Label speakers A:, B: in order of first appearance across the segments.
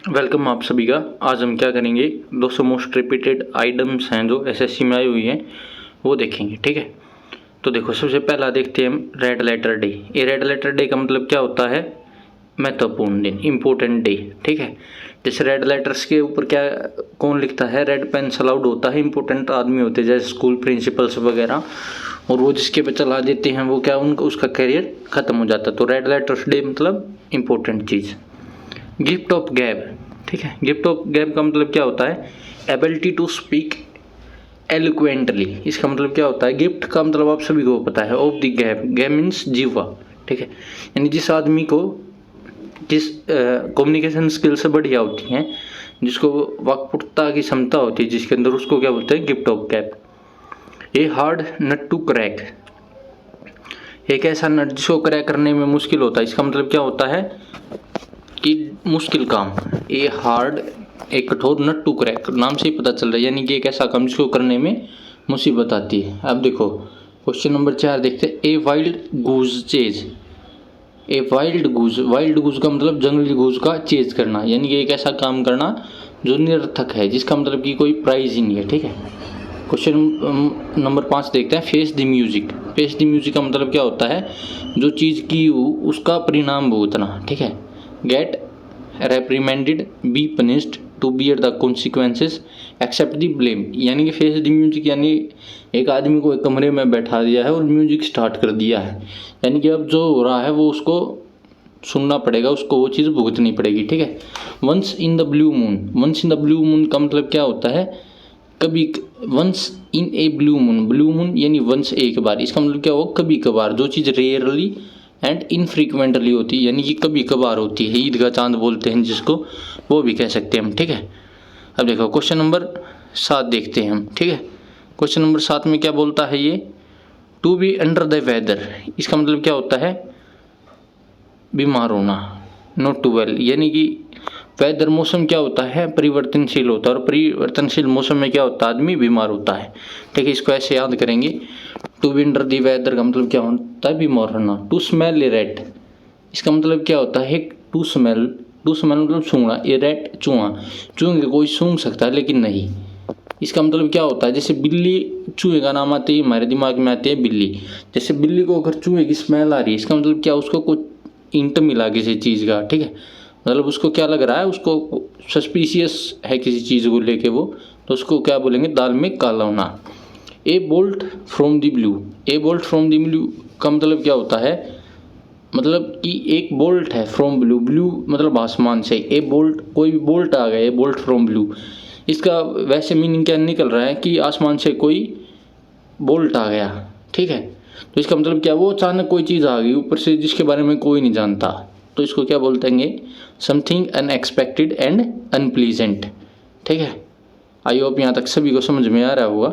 A: Welcome आप सभी का। आज हम क्या करेंगे, 200 मोस्ट रिपीटेड आइटम्स हैं जो एसएससी में आई हुई हैं वो देखेंगे। ठीक है, तो देखो सबसे पहला देखते हैं हम रेड लेटर डे। ये रेड लेटर डे का मतलब क्या होता है? महत्वपूर्ण दिन, इम्पोर्टेंट डे। ठीक है, जैसे रेड लेटर्स के ऊपर क्या कौन लिखता है? रेड पेन अलाउड होता है, इंपॉर्टेंट आदमी होते हैं जैसे स्कूल प्रिंसिपल्स वगैरह, और वो जिसके पे चला देते हैं वो क्या उनका उसका करियर खत्म हो जाता है। तो रेड लेटर्स डे मतलब इम्पोर्टेंट चीज़। गिफ्ट ऑफ गैब, ठीक है, गिफ्ट ऑफ गैब का मतलब क्या होता है? Ability to speak eloquently. इसका मतलब क्या होता है? गिफ्ट का मतलब आप सभी को पता है, ऑफ द गैब। गैब मीन्स जीवा। ठीक है, यानी जिस आदमी को जिस कम्युनिकेशन स्किल से बढ़िया होती हैं, जिसको वाक्पटुता की क्षमता होती है जिसके अंदर, उसको क्या बोलते हैं? Gift of gab. A hard nut to crack, एक ऐसा नट जिसको क्रैक करने में मुश्किल होता है। इसका मतलब क्या होता है कि मुश्किल काम। ए हार्ड, एक कठोर, नट टू क्रैक, नाम से ही पता चल रहा है, यानी कि एक ऐसा काम जिसको करने में मुसीबत आती है। अब देखो क्वेश्चन नंबर 4 देखते हैं। A wild goose chase. A wild goose, wild गूज का मतलब जंगली गूज का चेज करना, यानी कि एक ऐसा काम करना जो निरर्थक है, जिसका मतलब कि कोई प्राइज ही नहीं है। ठीक है, क्वेश्चन नंबर 5 देखते हैं। Face the music. Face the music का मतलब क्या होता है? जो चीज़ की हो उसका परिणाम भुगतना। ठीक है, get reprimanded, be punished, to bear the consequences, accept the blame. यानी कि फेस द म्यूजिक यानी एक आदमी को एक कमरे में बैठा दिया है और म्यूजिक स्टार्ट कर दिया है, यानी कि अब जो हो रहा है वो उसको सुनना पड़ेगा, उसको वो चीज़ भुगतनी पड़ेगी। ठीक है, once in the blue moon. Once in the blue moon का मतलब क्या होता है? कभी, once in a blue moon, blue moon यानी वंस एक बार, इसका मतलब क्या होगा? कभी कभार, जो चीज़ रेयरली एंड इनफ्रीक्वेंटली होती है, यानी कि कभी कभार होती है। ईद का चांद बोलते हैं जिसको, वो भी कह सकते हैं हम। ठीक है, अब देखो क्वेश्चन नंबर 7 देखते हैं हम। ठीक है, क्वेश्चन नंबर 7 में क्या बोलता है ये? To be under the weather. इसका मतलब क्या होता है? बीमार होना, नॉट टू वेल, यानी कि वेदर, मौसम क्या होता है? परिवर्तनशील होता है, और परिवर्तनशील मौसम में क्या होता है? आदमी बीमार होता है। ठीक है, इसको ऐसे याद करेंगे। To be under the weather का मतलब क्या होता है? बीमार होना। टू स्मेल ए रैट, इसका मतलब क्या होता है? टू स्मेल, टू स्मेल मतलब सूंघना, ए रैट चूहा। चूहे को कोई सूंघ सकता है लेकिन नहीं। इसका मतलब क्या होता है? जैसे बिल्ली, चूहे का नाम आते ही हमारे दिमाग में आती है बिल्ली। जैसे बिल्ली को अगर चूहे की स्मेल आ रही है, इसका मतलब क्या? उसको कुछ इंट मिला किसी चीज़ का। ठीक है, मतलब उसको क्या लग रहा है? उसको सस्पिशियस है किसी चीज़ को लेके वो, तो उसको क्या बोलेंगे? दाल में काला होना। ए bolt from the blue. A bolt from the blue का मतलब क्या होता है? मतलब कि एक बोल्ट है फ्रॉम ब्लू, ब्लू मतलब आसमान से। ए बोल्ट, कोई भी बोल्ट आ गया, ए बोल्ट फ्रॉम ब्लू, इसका वैसे मीनिंग क्या निकल रहा है कि आसमान से कोई बोल्ट आ गया। ठीक है, तो इसका मतलब क्या? वो अचानक कोई चीज़ आ गई ऊपर से जिसके बारे में कोई नहीं जानता, तो इसको क्या बोलते हैं? Something unexpected and unpleasant. ठीक है, आई होप यहाँ तक सभी को समझ में आ रहा होगा।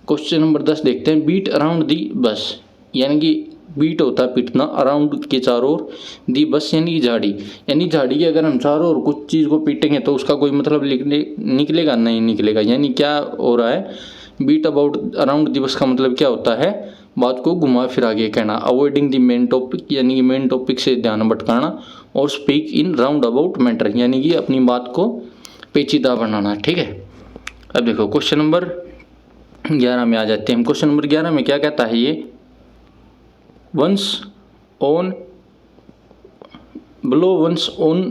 A: क्वेश्चन नंबर 10 देखते हैं। बीट अराउंड दी बस, यानी कि बीट होता है पीटना, अराउंड के चारों ओर, दी बस यानी कि झाड़ी, यानी झाड़ी की अगर हम चारों ओर कुछ चीज़ को पीटेंगे तो उसका कोई मतलब निकलेगा नहीं निकलेगा। यानी क्या हो रहा है? बीट अबाउट अराउंड दी बस का मतलब क्या होता है? बात को घुमा फिरा के कहना। अवॉइडिंग द मेन टॉपिक, यानी कि मेन टॉपिक से ध्यान भटकाना। और speak in round about matter, यानी कि अपनी बात को पेचीदा बनाना। ठीक है, अब देखो क्वेश्चन नंबर 11 में आ जाते हैं हम। क्वेश्चन नंबर 11 में क्या कहता है ये? One's own, blow one's own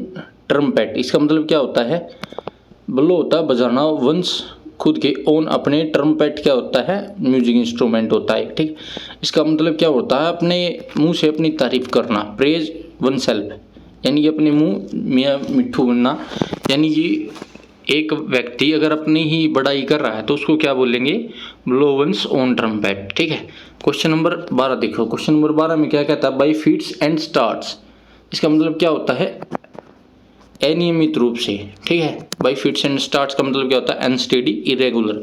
A: trumpet. इसका मतलब क्या होता है? ब्लो होता है बजाना, वंस खुद के, ऑन अपने, ट्रम्पेट क्या होता है? म्यूजिक इंस्ट्रूमेंट होता है। ठीक, इसका मतलब क्या होता है? अपने मुंह से अपनी तारीफ करना। प्रेज वन सेल्फ, यानी कि अपने मुंह मियाँ मिट्ठू बनना, यानी कि एक व्यक्ति अगर अपनी ही बड़ाई कर रहा है तो उसको क्या बोलेंगे? Blow one's own trumpet. ठीक है, क्वेश्चन नंबर 12 देखो। क्वेश्चन नंबर 12 में क्या कहता है? By feats and starts. इसका मतलब क्या होता है? अनियमित रूप से। ठीक है, बाई फीट्स एंड स्टार्ट्स का मतलब क्या होता है? अनस्टेडी, इरेगुलर,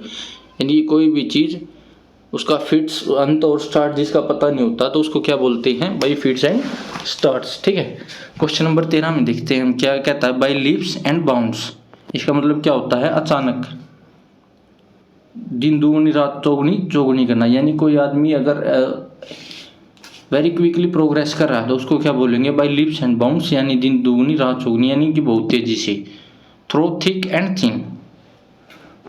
A: यानी कोई भी चीज़ उसका फिट्स, अंत और स्टार्ट जिसका पता नहीं होता तो उसको क्या बोलते हैं? By feats and starts. ठीक है, क्वेश्चन नंबर 13 में देखते हैं हम क्या कहता है? By leaps and bounds. इसका मतलब क्या होता है? अचानक, दिन दुगनी रात चौगुनी, चौगुनी करना, यानी कोई आदमी अगर वेरी क्विकली प्रोग्रेस कर रहा है तो उसको क्या बोलेंगे? बाई लीप्स एंड बाउंड्स, यानी दिन दुगनी रात चौगुनी, यानी कि बहुत तेजी से। Through thick and thin,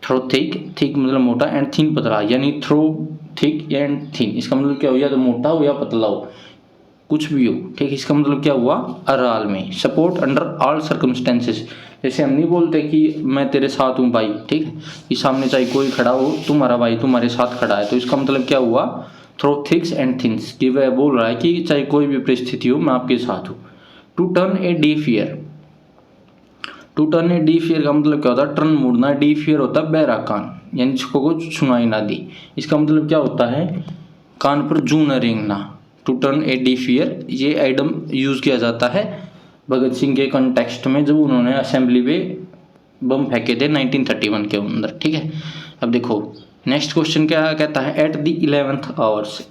A: through thick, thick मतलब मोटा, एंड थिन पतला, यानी थ्रो थिक एंड थिन इसका मतलब क्या हो, या तो मोटा हो या पतला हो, कुछ भी हो, ठीक। इसका मतलब क्या हुआ, अराल में। सपोर्ट अंडर ऑल सर्कमस्टेंसेस, जैसे हम नहीं बोलते कि मैं तेरे साथ हूँ भाई, ठीक है, कि सामने चाहे कोई खड़ा हो, तुम्हारा भाई तुम्हारे साथ खड़ा है, तो इसका मतलब क्या हुआ, थ्रो थिक्स एंड थिन्स, कि वह बोल रहा है कि चाहे कोई भी परिस्थिति हो मैं आपके साथ हूँ। To turn a deaf ear, to turn a deaf ear का मतलब क्या होता है, टर्न मुड़ना, डीफ ईयर होता है बहरा कान, यानी जिसको कुछ सुनाई ना दी। इसका मतलब क्या होता है, कान पर जूं न रेंगना। To turn a deaf ear, ये आइडम यूज किया जाता है भगत सिंह के कॉन्टेक्स्ट में, जब उन्होंने असेंबली में बम फेंके थे 1931 के अंदर, ठीक है। अब देखो नेक्स्ट क्वेश्चन क्या कहता है, एट द 11th आवर्स,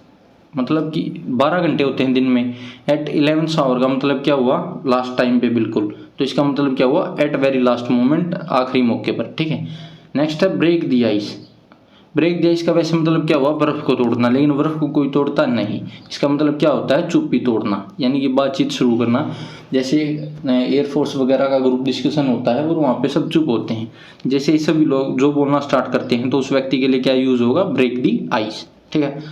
A: मतलब कि 12 घंटे होते हैं दिन में, एट 11th आवर का मतलब क्या हुआ, लास्ट टाइम पे बिल्कुल, तो इसका मतलब क्या हुआ, एट वेरी लास्ट मोमेंट, आखिरी मौके पर, ठीक है। नेक्स्ट है break the ice, break the ice का वैसे मतलब क्या हुआ, बर्फ को तोड़ना, लेकिन बर्फ को कोई तोड़ता नहीं, इसका मतलब क्या होता है, चुप्पी तोड़ना, यानी कि बातचीत शुरू करना। जैसे एयरफोर्स वगैरह का ग्रुप डिस्कशन होता है और वहाँ पे सब चुप होते हैं, जैसे ही सभी लोग जो बोलना स्टार्ट करते हैं तो उस व्यक्ति के लिए क्या यूज होगा, ब्रेक दी आइस, ठीक है।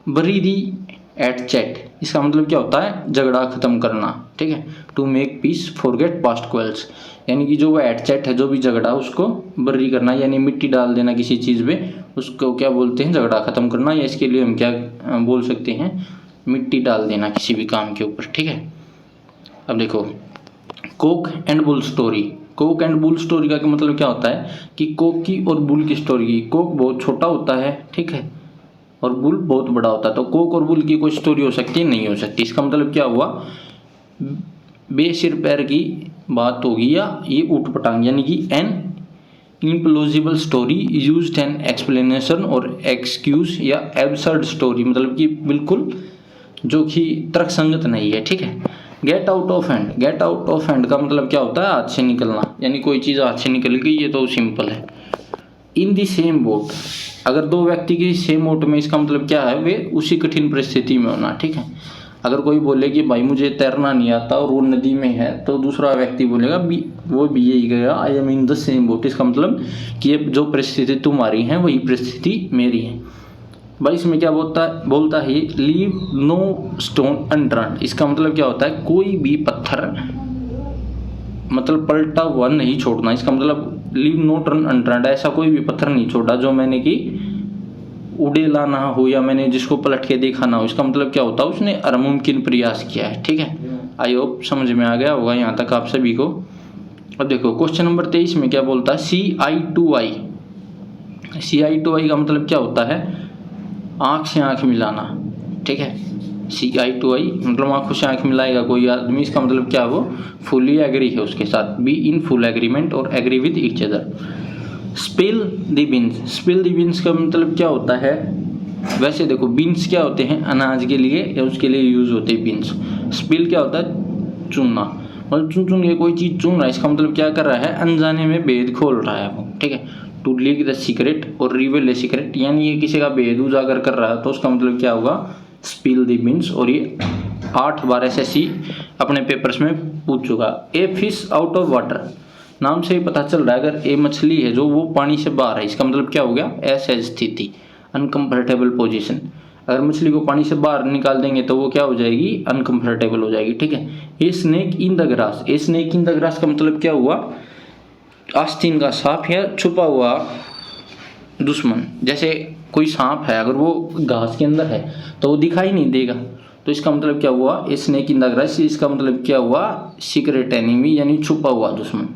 A: बरी दी एट चैट, इसका मतलब क्या होता है, झगड़ा खत्म करना, ठीक है। To make peace forget past quarrels, यानी कि जो वह एट चैट है, जो भी झगड़ा उसको बर्री करना, यानी मिट्टी डाल देना किसी चीज़ में, उसको क्या बोलते हैं, झगड़ा खत्म करना, या इसके लिए हम क्या बोल सकते हैं, मिट्टी डाल देना किसी भी काम के ऊपर, ठीक है। अब देखो Coke and bull story, Coke and bull story का मतलब क्या होता है कि कोक की और बुल की स्टोरी की, कोक बहुत छोटा होता है, ठीक है, और बुल बहुत बड़ा होता है, तो कोक और बुल की कोई स्टोरी हो सकती है, नहीं हो सकती। इसका मतलब क्या हुआ, बेसिर पैर की बात होगी, या ये ऊट पटांग, यानी कि an implausible story used an explanation और एक्सक्यूज, या एब्सर्ड स्टोरी, मतलब कि बिल्कुल जो कि तर्कसंगत नहीं है, ठीक है। Get out of hand, get out of hand का मतलब क्या होता है, हाथ से निकलना, यानी कोई चीज़ हाथ से निकल गई, ये तो सिंपल है। इन दी सेम बोट, अगर दो व्यक्ति की सेम बोट में, इसका मतलब क्या है, वे उसी कठिन परिस्थिति में होना, ठीक है। अगर कोई बोले कि भाई मुझे तैरना नहीं आता और वो नदी में है, तो दूसरा व्यक्ति बोलेगा वो भी यही कहेगा, I am in the same boat, इसका मतलब कि ये जो परिस्थिति तुम्हारी है वही परिस्थिति मेरी है। भाई इसमें क्या बोलता है, लीव नो स्टोन अनटर्न्ड, इसका मतलब क्या होता है, कोई भी पत्थर मतलब पलटा हुआ नहीं छोड़ना, इसका मतलब लीव नो टर्न अनटर्न्ड, ऐसा कोई भी पत्थर नहीं छोड़ा जो मैंने कि उड़ेला ना हो, या मैंने जिसको पलट के देखा ना हो, इसका मतलब क्या होता है, उसने अमुमकिन प्रयास किया है, ठीक है। आई होप समझ में आ गया होगा यहाँ तक आप सभी को। अब देखो क्वेश्चन नंबर 23 में क्या बोलता है, CI2I, CI2I का मतलब क्या होता है, आँख से आँख मिलाना, ठीक है। CI2I मतलब आँखों से आँख मिलाएगा कोई आदमी, इसका मतलब क्या है, वो फुली एग्री है उसके साथ, बी इन फुल एग्रीमेंट और agree with each other. Spill the beans, spill the beans का मतलब क्या होता है, वैसे देखो बीन्स क्या होते हैं, अनाज के लिए या उसके लिए यूज होते हैं बीन्स। स्पिल क्या होता है, चुनना, मतलब चुन के कोई चीज़ चुन रहा है, इसका मतलब क्या कर रहा है, अनजाने में भेद खोल रहा है वो, ठीक है। टू लीक द सीक्रेट और रिवील द सीक्रेट, यानी ये किसी का भेद उजागर कर रहा है, तो उसका मतलब क्या होगा, स्पिल द बीन्स। और ये 8 बार SSC अपने पेपर्स में पूछ चुका। A fish out of water, नाम से ही पता चल रहा है, अगर ए मछली है जो वो पानी से बाहर है, इसका मतलब क्या हो गया, असहज स्थिति, अनकंफर्टेबल पोजीशन। अगर मछली को पानी से बाहर निकाल देंगे तो वो क्या हो जाएगी, अनकंफर्टेबल हो जाएगी, ठीक है। A snake in the grass, a snake in the grass का मतलब क्या हुआ, आस्तीन का सांप या छुपा हुआ दुश्मन। जैसे कोई सांप है, अगर वो घास के अंदर है तो वो दिखाई नहीं देगा, तो इसका मतलब क्या हुआ, a snake in the grass, इसका मतलब क्या हुआ, सीक्रेट एनिमी, यानी छुपा हुआ दुश्मन।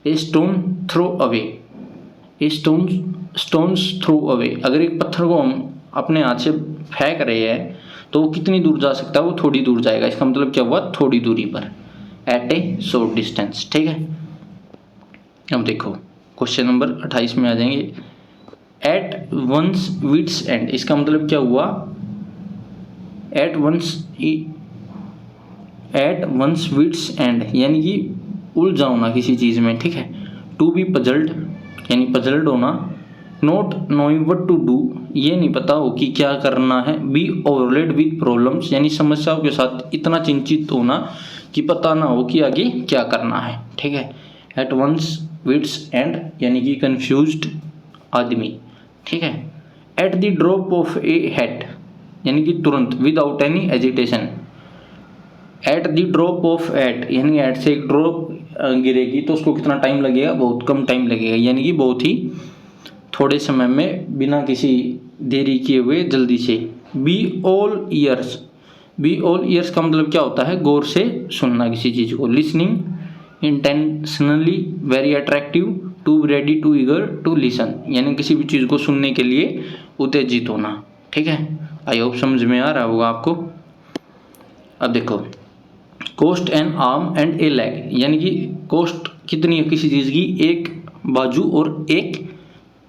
A: A stone throw away, a stone's throw away, अगर एक पत्थर को हम अपने हाथ से फेंक रहे हैं तो वो कितनी दूर जा सकता है, वो थोड़ी दूर जाएगा, इसका मतलब क्या हुआ, थोड़ी दूरी पर, एट ए शॉर्ट डिस्टेंस, ठीक है। अब देखो क्वेश्चन नंबर 28 में आ जाएंगे, एट वंस विट्स एंड, इसका मतलब क्या हुआ, एट वंस विट्स एंड, यानी कि उलझा होना किसी चीज़ में, ठीक है। टू बी पजल्ड, यानी पजल्ड होना। Not knowing what to do, ये नहीं पता हो कि क्या करना है। बी ओवरलेड विद प्रॉब्लम्स, यानी समस्याओं के साथ इतना चिंतित होना कि पता ना हो कि आगे क्या करना है, ठीक है। एट वंस विट्स एंड यानी कि कंफ्यूज्ड आदमी, ठीक है। At the drop of a hat यानी कि तुरंत, without any agitation. At the drop of at यानी एट से एक ड्रॉप गिरेगी तो उसको कितना टाइम लगेगा, बहुत कम टाइम लगेगा, यानी कि बहुत ही थोड़े समय में बिना किसी देरी किए हुए जल्दी से। Be all years, be all years का मतलब क्या होता है, गौर से सुनना किसी चीज़ को। Listening intentionally very attractive, to ready to eager to listen यानी किसी भी चीज़ को सुनने के लिए उत्तेजित होना, ठीक है। आई होप समझ में आ रहा होगा आपको। अब देखो cost an arm and a leg यानी कि कोस्ट कितनी है किसी चीज़ की, एक बाजू और एक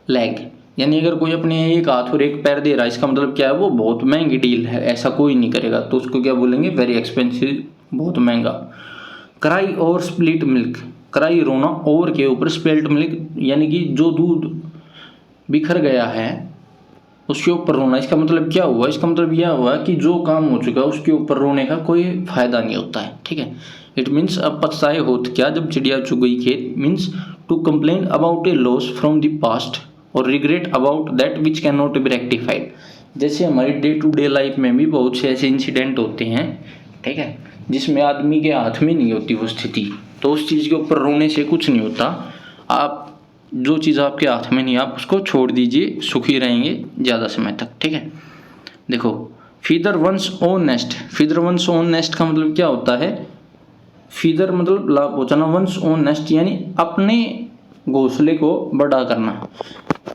A: लेग, यानी अगर कोई अपने एक हाथ और एक पैर दे रहा है इसका मतलब क्या है, वो बहुत महंगी डील है, ऐसा कोई नहीं करेगा, तो उसको क्या बोलेंगे, वेरी एक्सपेंसिव, बहुत महंगा। क्राई और स्प्लिट मिल्क, क्राई रोना, और के ऊपर स्प्लिट मिल्क यानी कि जो दूध बिखर गया है उसके ऊपर रोना। इसका मतलब क्या हुआ, इसका मतलब यह हुआ कि जो काम हो चुका है उसके ऊपर रोने का कोई फायदा नहीं होता है, ठीक है। इट मीन्स अब पछताए होत क्या जब चिड़िया चुग गई खेत, means to complain about a loss from the past और regret about that which can not be rectified. जैसे हमारी डे टू डे लाइफ में भी बहुत से ऐसे इंसिडेंट होते हैं, ठीक है, जिसमें आदमी के हाथ में नहीं होती वो स्थिति, तो उस चीज़ के ऊपर रोने से कुछ नहीं होता। आप जो चीज़ आपके हाथ में नहीं, आप उसको छोड़ दीजिए, सुखी रहेंगे ज़्यादा समय तक, ठीक है। देखो feather one's own nest, feather one's own nest का मतलब क्या होता है, फीदर मतलब लाभ पहुँचाना, वंस ओन नेस्ट यानी अपने घोंसले को बड़ा करना।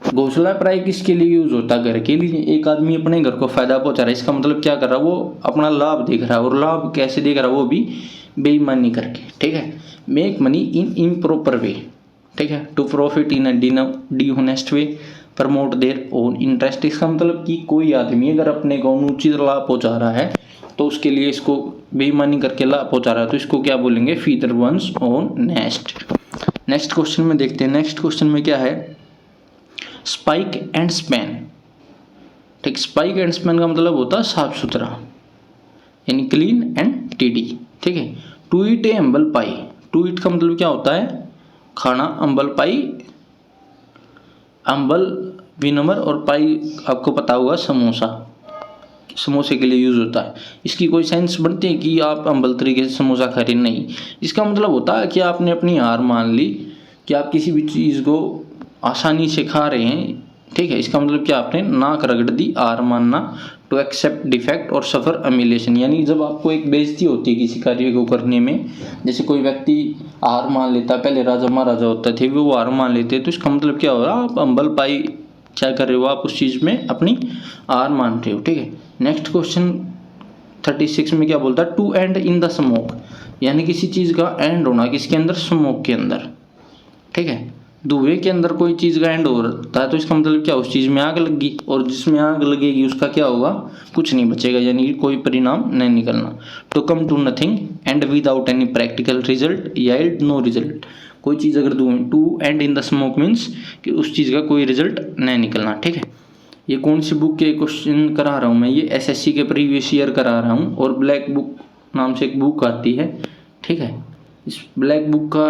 A: घोंसला प्राय किसके लिए यूज होता है, घर के लिए। एक आदमी अपने घर को फायदा पहुंचा रहा है, इसका मतलब क्या कर रहा है, वो अपना लाभ देख रहा है, और लाभ कैसे देख रहा है, वो भी बेईमानी करके, ठीक है। Make money in improper way, ठीक है, to profit in a dishonest way, promote their own interest. इसका मतलब कि कोई आदमी अगर अपने को अनुचित लाभ पहुंचा रहा है तो उसके लिए इसको बेईमानी करके लाभ पहुंचा रहा है, तो इसको क्या बोलेंगे, feather one's own nest. Next question में देखते हैं, नेक्स्ट क्वेश्चन में क्या है, स्पाइक एंड स्पैन, ठीक। स्पाइक एंड स्पैन का मतलब होता है साफ सुथरा यानी क्लीन एंड टीडी, ठीक है। टू ईट ए अम्बल पाई, टू ईट का मतलब क्या होता है, खाना, अम्बल पाई, अम्बल विनम्र और पाई आपको पता होगा समोसा, समोसे के लिए यूज होता है। इसकी कोई सेंस बनती है कि आप अम्बल तरीके से समोसा खा रहे, नहीं। इसका मतलब होता है कि आपने अपनी हार मान ली कि आप किसी भी चीज़ को आसानी से खा रहे हैं, ठीक है। इसका मतलब क्या, आपने नाक रगड़ दी, हार मानना। टू एक्सेप्ट डिफेक्ट और सफ़र अमिलेशन यानी जब आपको एक बेइज्जती होती है किसी कार्य को करने में, जैसे कोई व्यक्ति हार मान लेता, पहले राजा महाराजा होते थे वो हार मान लेते, तो इसका मतलब क्या हो रहा है, आप अम्बल पाई क्या कर रहे हो, आप उस चीज़ में अपनी हार मान रहे हो, ठीक है। नेक्स्ट क्वेश्चन 36 में क्या बोलता है, to end in the smoke यानी किसी चीज़ का एंड होना किसके अंदर, स्मोक के अंदर, ठीक है। धुएं के अंदर कोई चीज़ का एंड हो रहा है तो इसका मतलब क्या, उस चीज़ में आग लगी, और जिसमें आग लगेगी उसका क्या होगा, कुछ नहीं बचेगा, यानी कि कोई परिणाम नहीं निकलना। To come to nothing and without any practical result, yield no result. कोई चीज़ अगर to end in the smoke means कि उस चीज़ का कोई रिजल्ट नहीं निकलना, ठीक है। ये कौन सी बुक के क्वेश्चन करा रहा हूँ मैं, ये एसएससी के प्रीवियस ईयर करा रहा हूँ, और ब्लैक बुक नाम से एक बुक आती है, ठीक है। इस ब्लैक बुक का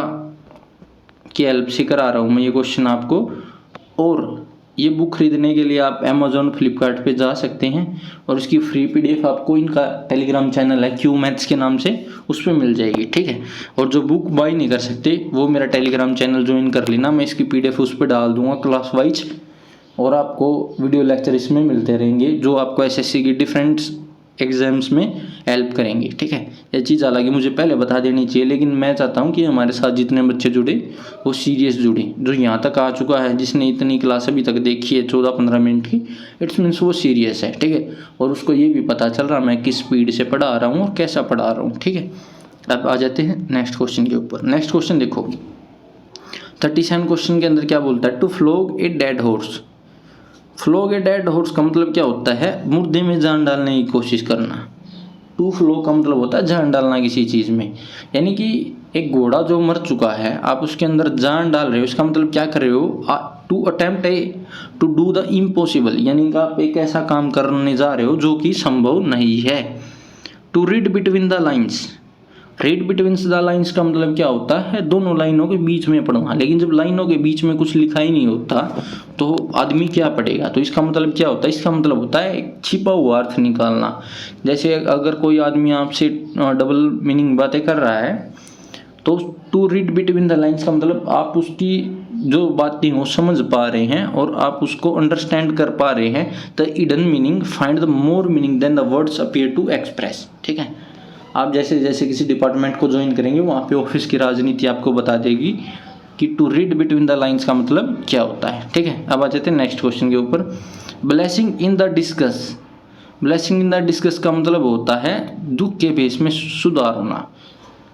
A: की हेल्प से करा रहा हूँ मैं ये क्वेश्चन आपको। और ये बुक खरीदने के लिए आप अमेज़ॉन फ्लिपकार्ट पे जा सकते हैं, और इसकी फ्री पीडीएफ आपको इनका टेलीग्राम चैनल है क्यू मैथ्स के नाम से, उस पर मिल जाएगी, ठीक है। और जो बुक बाय नहीं कर सकते वो मेरा टेलीग्राम चैनल ज्वाइन कर लेना, मैं इसकी पीडीएफ उस पर डाल दूंगा क्लास वाइज, और आपको वीडियो लेक्चर इसमें मिलते रहेंगे जो आपको एसएससी की डिफरेंट एग्जाम्स में हेल्प करेंगे, ठीक है। ये चीज़ हालांकि मुझे पहले बता देनी चाहिए, लेकिन मैं चाहता हूँ कि हमारे साथ जितने बच्चे जुड़े वो सीरियस जुड़े। जो यहाँ तक आ चुका है, जिसने इतनी क्लास अभी तक देखी है 14-15 मिनट की, इट्स मीन्स वो सीरियस है, ठीक है। और उसको ये भी पता चल रहा मैं किस स्पीड से पढ़ा रहा हूँ और कैसा पढ़ा रहा हूँ, ठीक है। अब आ जाते हैं नेक्स्ट क्वेश्चन के ऊपर। नेक्स्ट क्वेश्चन देखो 37 क्वेश्चन के अंदर क्या बोलता है, to flog a dead horse. Flog a dead horse का मतलब क्या होता है, मुर्दे में जान डालने की कोशिश करना। टू फ्लो का मतलब होता है जान डालना किसी चीज़ में, यानी कि एक घोड़ा जो मर चुका है आप उसके अंदर जान डाल रहे हो, इसका मतलब क्या कर रहे हो, to attempt a to do the impossible, यानी कि आप एक ऐसा काम करने जा रहे हो जो कि संभव नहीं है। To read between the lines, read between the lines का मतलब क्या होता है, दोनों लाइनों के बीच में पढ़ना। लेकिन जब लाइनों के बीच में कुछ लिखा ही नहीं होता तो आदमी क्या पढ़ेगा। तो इसका मतलब क्या होता है, इसका मतलब होता है एक छिपा हुआ अर्थ निकालना। जैसे अगर कोई आदमी आपसे डबल मीनिंग बातें कर रहा है तो to read between the lines का मतलब आप उसकी जो बातें हो समझ पा रहे हैं और आप उसको अंडरस्टैंड कर पा रहे हैं। The hidden meaning find the more meaning than the words appear to express. ठीक है, आप जैसे जैसे किसी डिपार्टमेंट को ज्वाइन करेंगे वहाँ पे ऑफिस की राजनीति आपको बता देगी कि to read between the lines का मतलब क्या होता है। ठीक है, अब आ जाते हैं नेक्स्ट क्वेश्चन के ऊपर। Blessing in the discuss. Blessing in the discuss का मतलब होता है दुख के भेष में सुधार होना,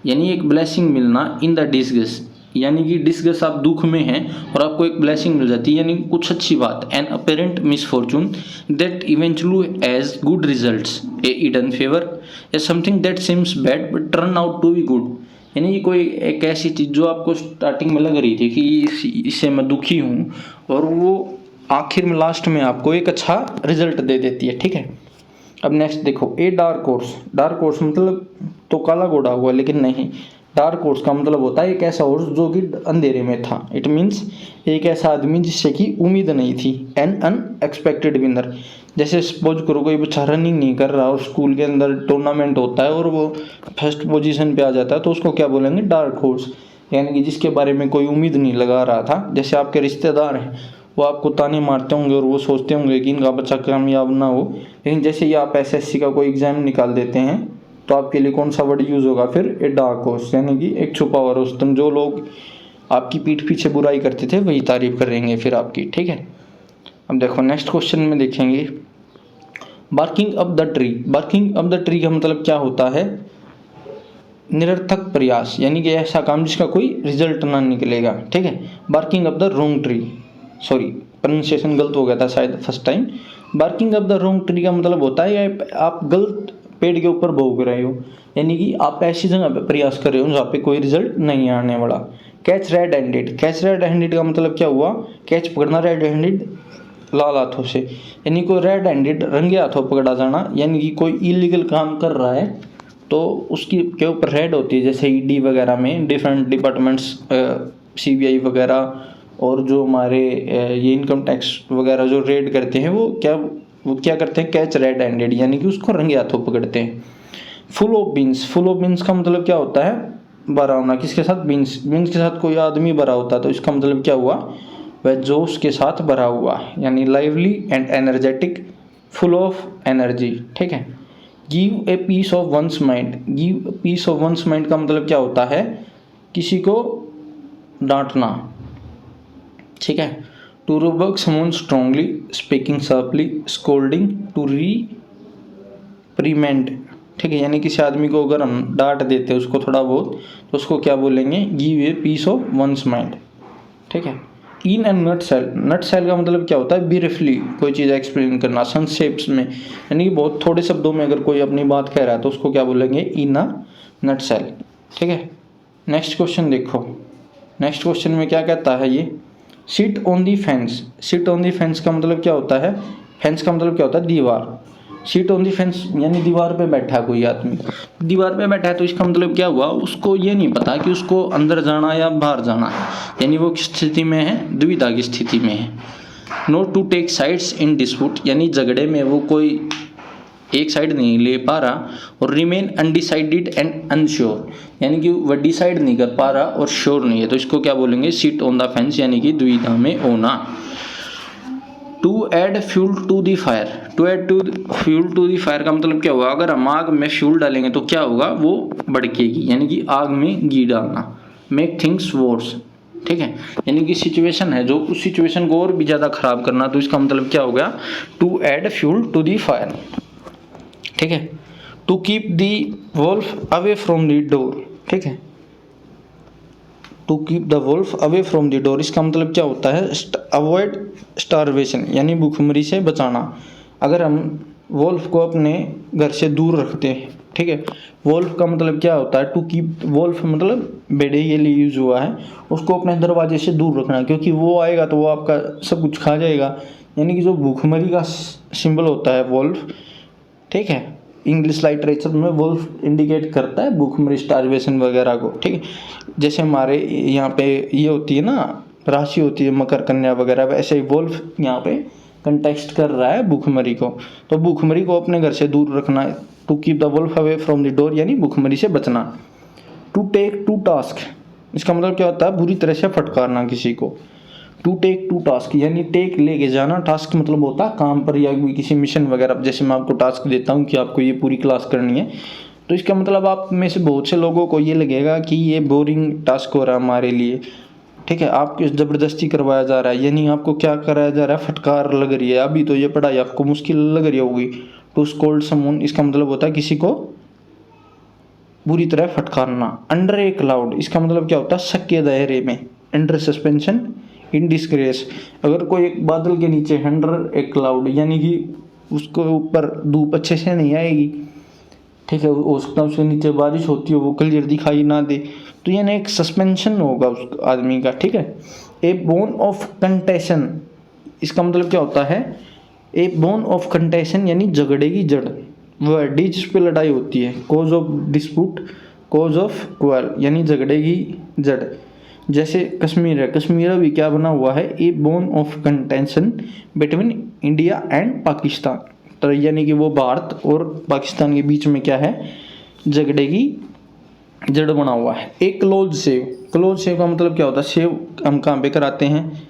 A: यानी एक ब्लेसिंग मिलना इन द डिस्कस, यानी कि डिस्कस आप दुख में हैं और आपको एक ब्लेसिंग मिल जाती है, यानी कुछ अच्छी बात। An apparent misfortune that eventually has good results, a hidden favour, a something that seems bad but turn out to be good, यानी कि कोई एक ऐसी चीज़ जो आपको स्टार्टिंग में लग रही थी कि इससे मैं दुखी हूँ और वो आखिर में लास्ट में आपको एक अच्छा रिजल्ट दे देती है। ठीक है, अब नेक्स्ट देखो, a dark horse. Dark horse मतलब तो काला घोड़ा हुआ, लेकिन नहीं, डार्क हॉर्स का मतलब होता है एक ऐसा हॉर्स जो कि अंधेरे में था। इट मीन्स एक ऐसा आदमी जिससे कि उम्मीद नहीं थी। एन अनएक्सपेक्टेड विनर, जैसे सपोज करो कोई बच्चा रनिंग नहीं कर रहा और स्कूल के अंदर टूर्नामेंट होता है और वो फर्स्ट पोजीशन पे आ जाता है तो उसको क्या बोलेंगे, डार्क हॉर्स, यानी कि जिसके बारे में कोई उम्मीद नहीं लगा रहा था। जैसे आपके रिश्तेदार हैं, वो आपको ताने मारते होंगे और वो सोचते होंगे कि इनका बच्चा कामयाब ना हो, लेकिन जैसे ही आप एसएससी का कोई एग्जाम निकाल देते हैं तो आपके लिए कौन सा वर्ड यूज़ होगा फिर, ए डार्क हॉर्स, यानी कि एक छुपा हुआ रुस्तम। जो लोग आपकी पीठ पीछे बुराई करते थे वही तारीफ करेंगे फिर आपकी। ठीक है, अब देखो नेक्स्ट क्वेश्चन में देखेंगे, barking up the tree. Barking up the tree का मतलब क्या होता है, निरर्थक प्रयास, यानी कि ऐसा काम जिसका कोई रिजल्ट ना निकलेगा। ठीक है, barking up the wrong tree, sorry pronunciation गलत हो गया था शायद first time. Barking up the wrong tree का मतलब होता है आप गलत पेड़ के ऊपर भौंक रहे हो, यानी कि आप ऐसी जगह पे प्रयास कर रहे हो जहाँ पे कोई रिजल्ट नहीं आने वाला। Catch red handed. Catch red handed का मतलब क्या हुआ, कैच पकड़ना, रेड हैंडेड लाल हाथों से, यानी कोई रेड हैंडेड रंगे हाथों पकड़ा जाना, यानी कि कोई इलीगल काम कर रहा है तो उसकी के ऊपर रेड होती है। जैसे ईडी वगैरह में डिफरेंट डिपार्टमेंट्स, सीबीआई वगैरह और जो हमारे ये इनकम टैक्स वगैरह जो रेड करते हैं वो क्या करते हैं, कैच रेड हैंडेड, यानी कि उसको रंगे हाथों पकड़ते हैं। Full of beans. Full of beans का मतलब क्या होता है, भरा होना, किसके साथ, बीन्स। बीन्स के साथ कोई आदमी भरा होता तो इसका मतलब क्या हुआ, वह जोश के साथ भरा हुआ, यानी lively and energetic, full of energy. ठीक है, give a piece of one's mind. Give a piece of one's mind का मतलब क्या होता है, किसी को डांटना। ठीक है, to rebuke someone strongly, speaking sharply, scolding, to reprimand. ठीक है, यानी किसी आदमी को अगर हम डांट देते हैं उसको थोड़ा बहुत तो उसको क्या बोलेंगे, give a piece of one's mind. ठीक है, in and nutshell. Nutshell का मतलब क्या होता है, ब्रीफली कोई चीज़ एक्सप्लेन करना, संक्षेप में, यानी कि बहुत थोड़े शब्दों में अगर कोई अपनी बात कह रहा है तो उसको क्या बोलेंगे, इन अ नट सेल। ठीक है, नेक्स्ट क्वेश्चन देखो। नेक्स्ट क्वेश्चन में क्या कहता है ये, sit on the fence. Sit on the fence का मतलब क्या होता है, फेंस का मतलब क्या होता है, दीवार। सीट ऑन दी फेंस यानी दीवार पे बैठा है कोई आदमी, दीवार पे बैठा है तो इसका मतलब क्या हुआ, उसको ये नहीं पता कि उसको अंदर जाना या बाहर जाना, यानी वो किस स्थिति में है, दुविधा की स्थिति में है। Not to take sides in dispute, यानी झगड़े में वो कोई एक साइड नहीं ले पा रहा। और रिमेन अनडिसाइडेड एंड अनश्योर, यानी कि वह डिसाइड नहीं कर पा रहा और श्योर नहीं है, तो इसको क्या बोलेंगे, सीट ऑन द फेंस, यानी कि दुविधा में होना। To add fuel to the fire. To add to fuel to the fire का मतलब क्या हुआ, अगर हम आग में फ्यूल डालेंगे तो क्या होगा, वो भड़केगी, यानी कि आग में घी डालना। Make things verse. ठीक है, यानी कि सिचुएशन है जो उस सिचुएशन को और भी ज़्यादा खराब करना, तो इसका मतलब क्या हो गया, to add fuel to the fire. ठीक है, to keep the wolf away from the door. ठीक है, to keep the wolf away from the door, इसका मतलब क्या होता है, अवॉइड स्टारवेशन, यानी भूखमरी से बचाना। अगर हम वोल्फ को अपने घर से दूर रखते हैं, ठीक है, वोल्फ का मतलब क्या होता है, टू कीप, वोल्फ मतलब भेड़िए के लिए यूज हुआ है, उसको अपने दरवाजे से दूर रखना, क्योंकि वो आएगा तो वो आपका सब कुछ खा जाएगा, यानी कि जो भूखमरी का सिंबल होता है वोल्फ। ठीक है, इंग्लिश लिटरेचर में वुल्फ इंडिकेट करता है भूखमरी, स्टारवेशन वगैरह को, ठीक है। जैसे हमारे यहाँ पे ये होती है ना, राशि होती है मकर कन्या वगैरह, वैसे ही वुल्फ यहाँ पे कंटेक्स्ट कर रहा है भूखमरी को। तो भूखमरी को अपने घर से दूर रखना है, to keep the wolf away from the door, यानी भूखमरी से बचना। टू टेक टू टास्क, इसका मतलब क्या होता है, बुरी तरह से फटकारना किसी को। टू टेक टू टास्क यानी टेक लेके जाना, टास्क मतलब होता है काम पर या भी किसी मिशन वगैरह। जैसे मैं आपको टास्क देता हूँ कि आपको ये पूरी क्लास करनी है, तो इसका मतलब आप में से बहुत से लोगों को ये लगेगा कि ये बोरिंग टास्क हो रहा है हमारे लिए, ठीक है। आपको ज़बरदस्ती करवाया जा रहा है, यानी आपको क्या कराया जा रहा है, फटकार लग रही है, अभी तो ये पढ़ाई आपको मुश्किल लग रही होगी। टू स्कोल्ड समवन, इसका मतलब होता है किसी को बुरी तरह फटकारना। अंडर ए क्लाउड, इसका मतलब क्या होता है, शक के दायरे में। अंडर सस्पेंशन, इन डिस्ग्रेस, अगर कोई एक बादल के नीचे, अंडर ए क्लाउड यानी कि उसको ऊपर धूप अच्छे से नहीं आएगी, ठीक है, हो सकता है उसके नीचे बारिश होती हो, वो क्लियर दिखाई ना दे, तो यानी एक सस्पेंशन होगा उस आदमी का, ठीक है। ए बोन ऑफ कंटेशन, इसका मतलब क्या होता है, ए बोन ऑफ कंटेशन यानी झगड़े की जड़, वर्ड जिस पे लड़ाई होती है। Cause of dispute, cause of quarrel यानी झगड़े की जड़। जैसे कश्मीर है, कश्मीर भी क्या बना हुआ है, a bone of contention between India and Pakistan, तो यानी कि वो भारत और पाकिस्तान के बीच में क्या है, झगड़े की जड़ बना हुआ है। एक क्लोज शेव, क्लोज शेव का मतलब क्या होता है, शेव हम कहाँ पे कराते हैं,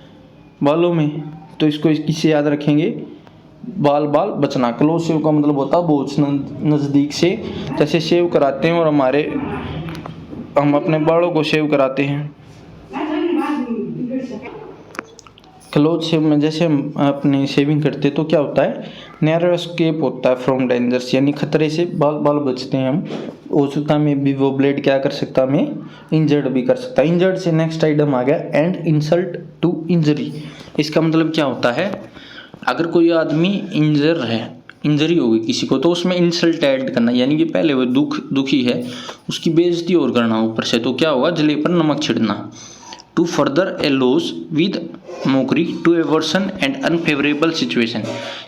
A: बालों में, तो इसको किससे याद रखेंगे, बाल बाल बचना। क्लोज शेव का मतलब होता है बहुत नज़दीक से, जैसे शेव कराते हैं और हम अपने बालों को शेव कराते हैं। क्लोज शेव में जैसे हम अपनी शेविंग करते हैं तो क्या होता है, नैरो एस्केप होता है फ्रॉम डेंजर्स, यानी खतरे से बाल बचते हैं हम। हो सकता है में भी वो ब्लेड क्या कर सकता है, हमें इंजर्ड भी कर सकता है। इंजर्ड से नेक्स्ट आइटम आ गया एंड इंसल्ट टू इंजरी, इसका मतलब क्या होता है, अगर कोई आदमी इंजर है, इंजरी होगी किसी को, तो उसमें इंसल्ट ऐड करना, यानी कि पहले वो दुखी है उसकी बेइज्जती और करना ऊपर से, तो क्या होगा, जले पर नमक छिड़ना। To further a loss with mockery to a worsen and unfavourable situation,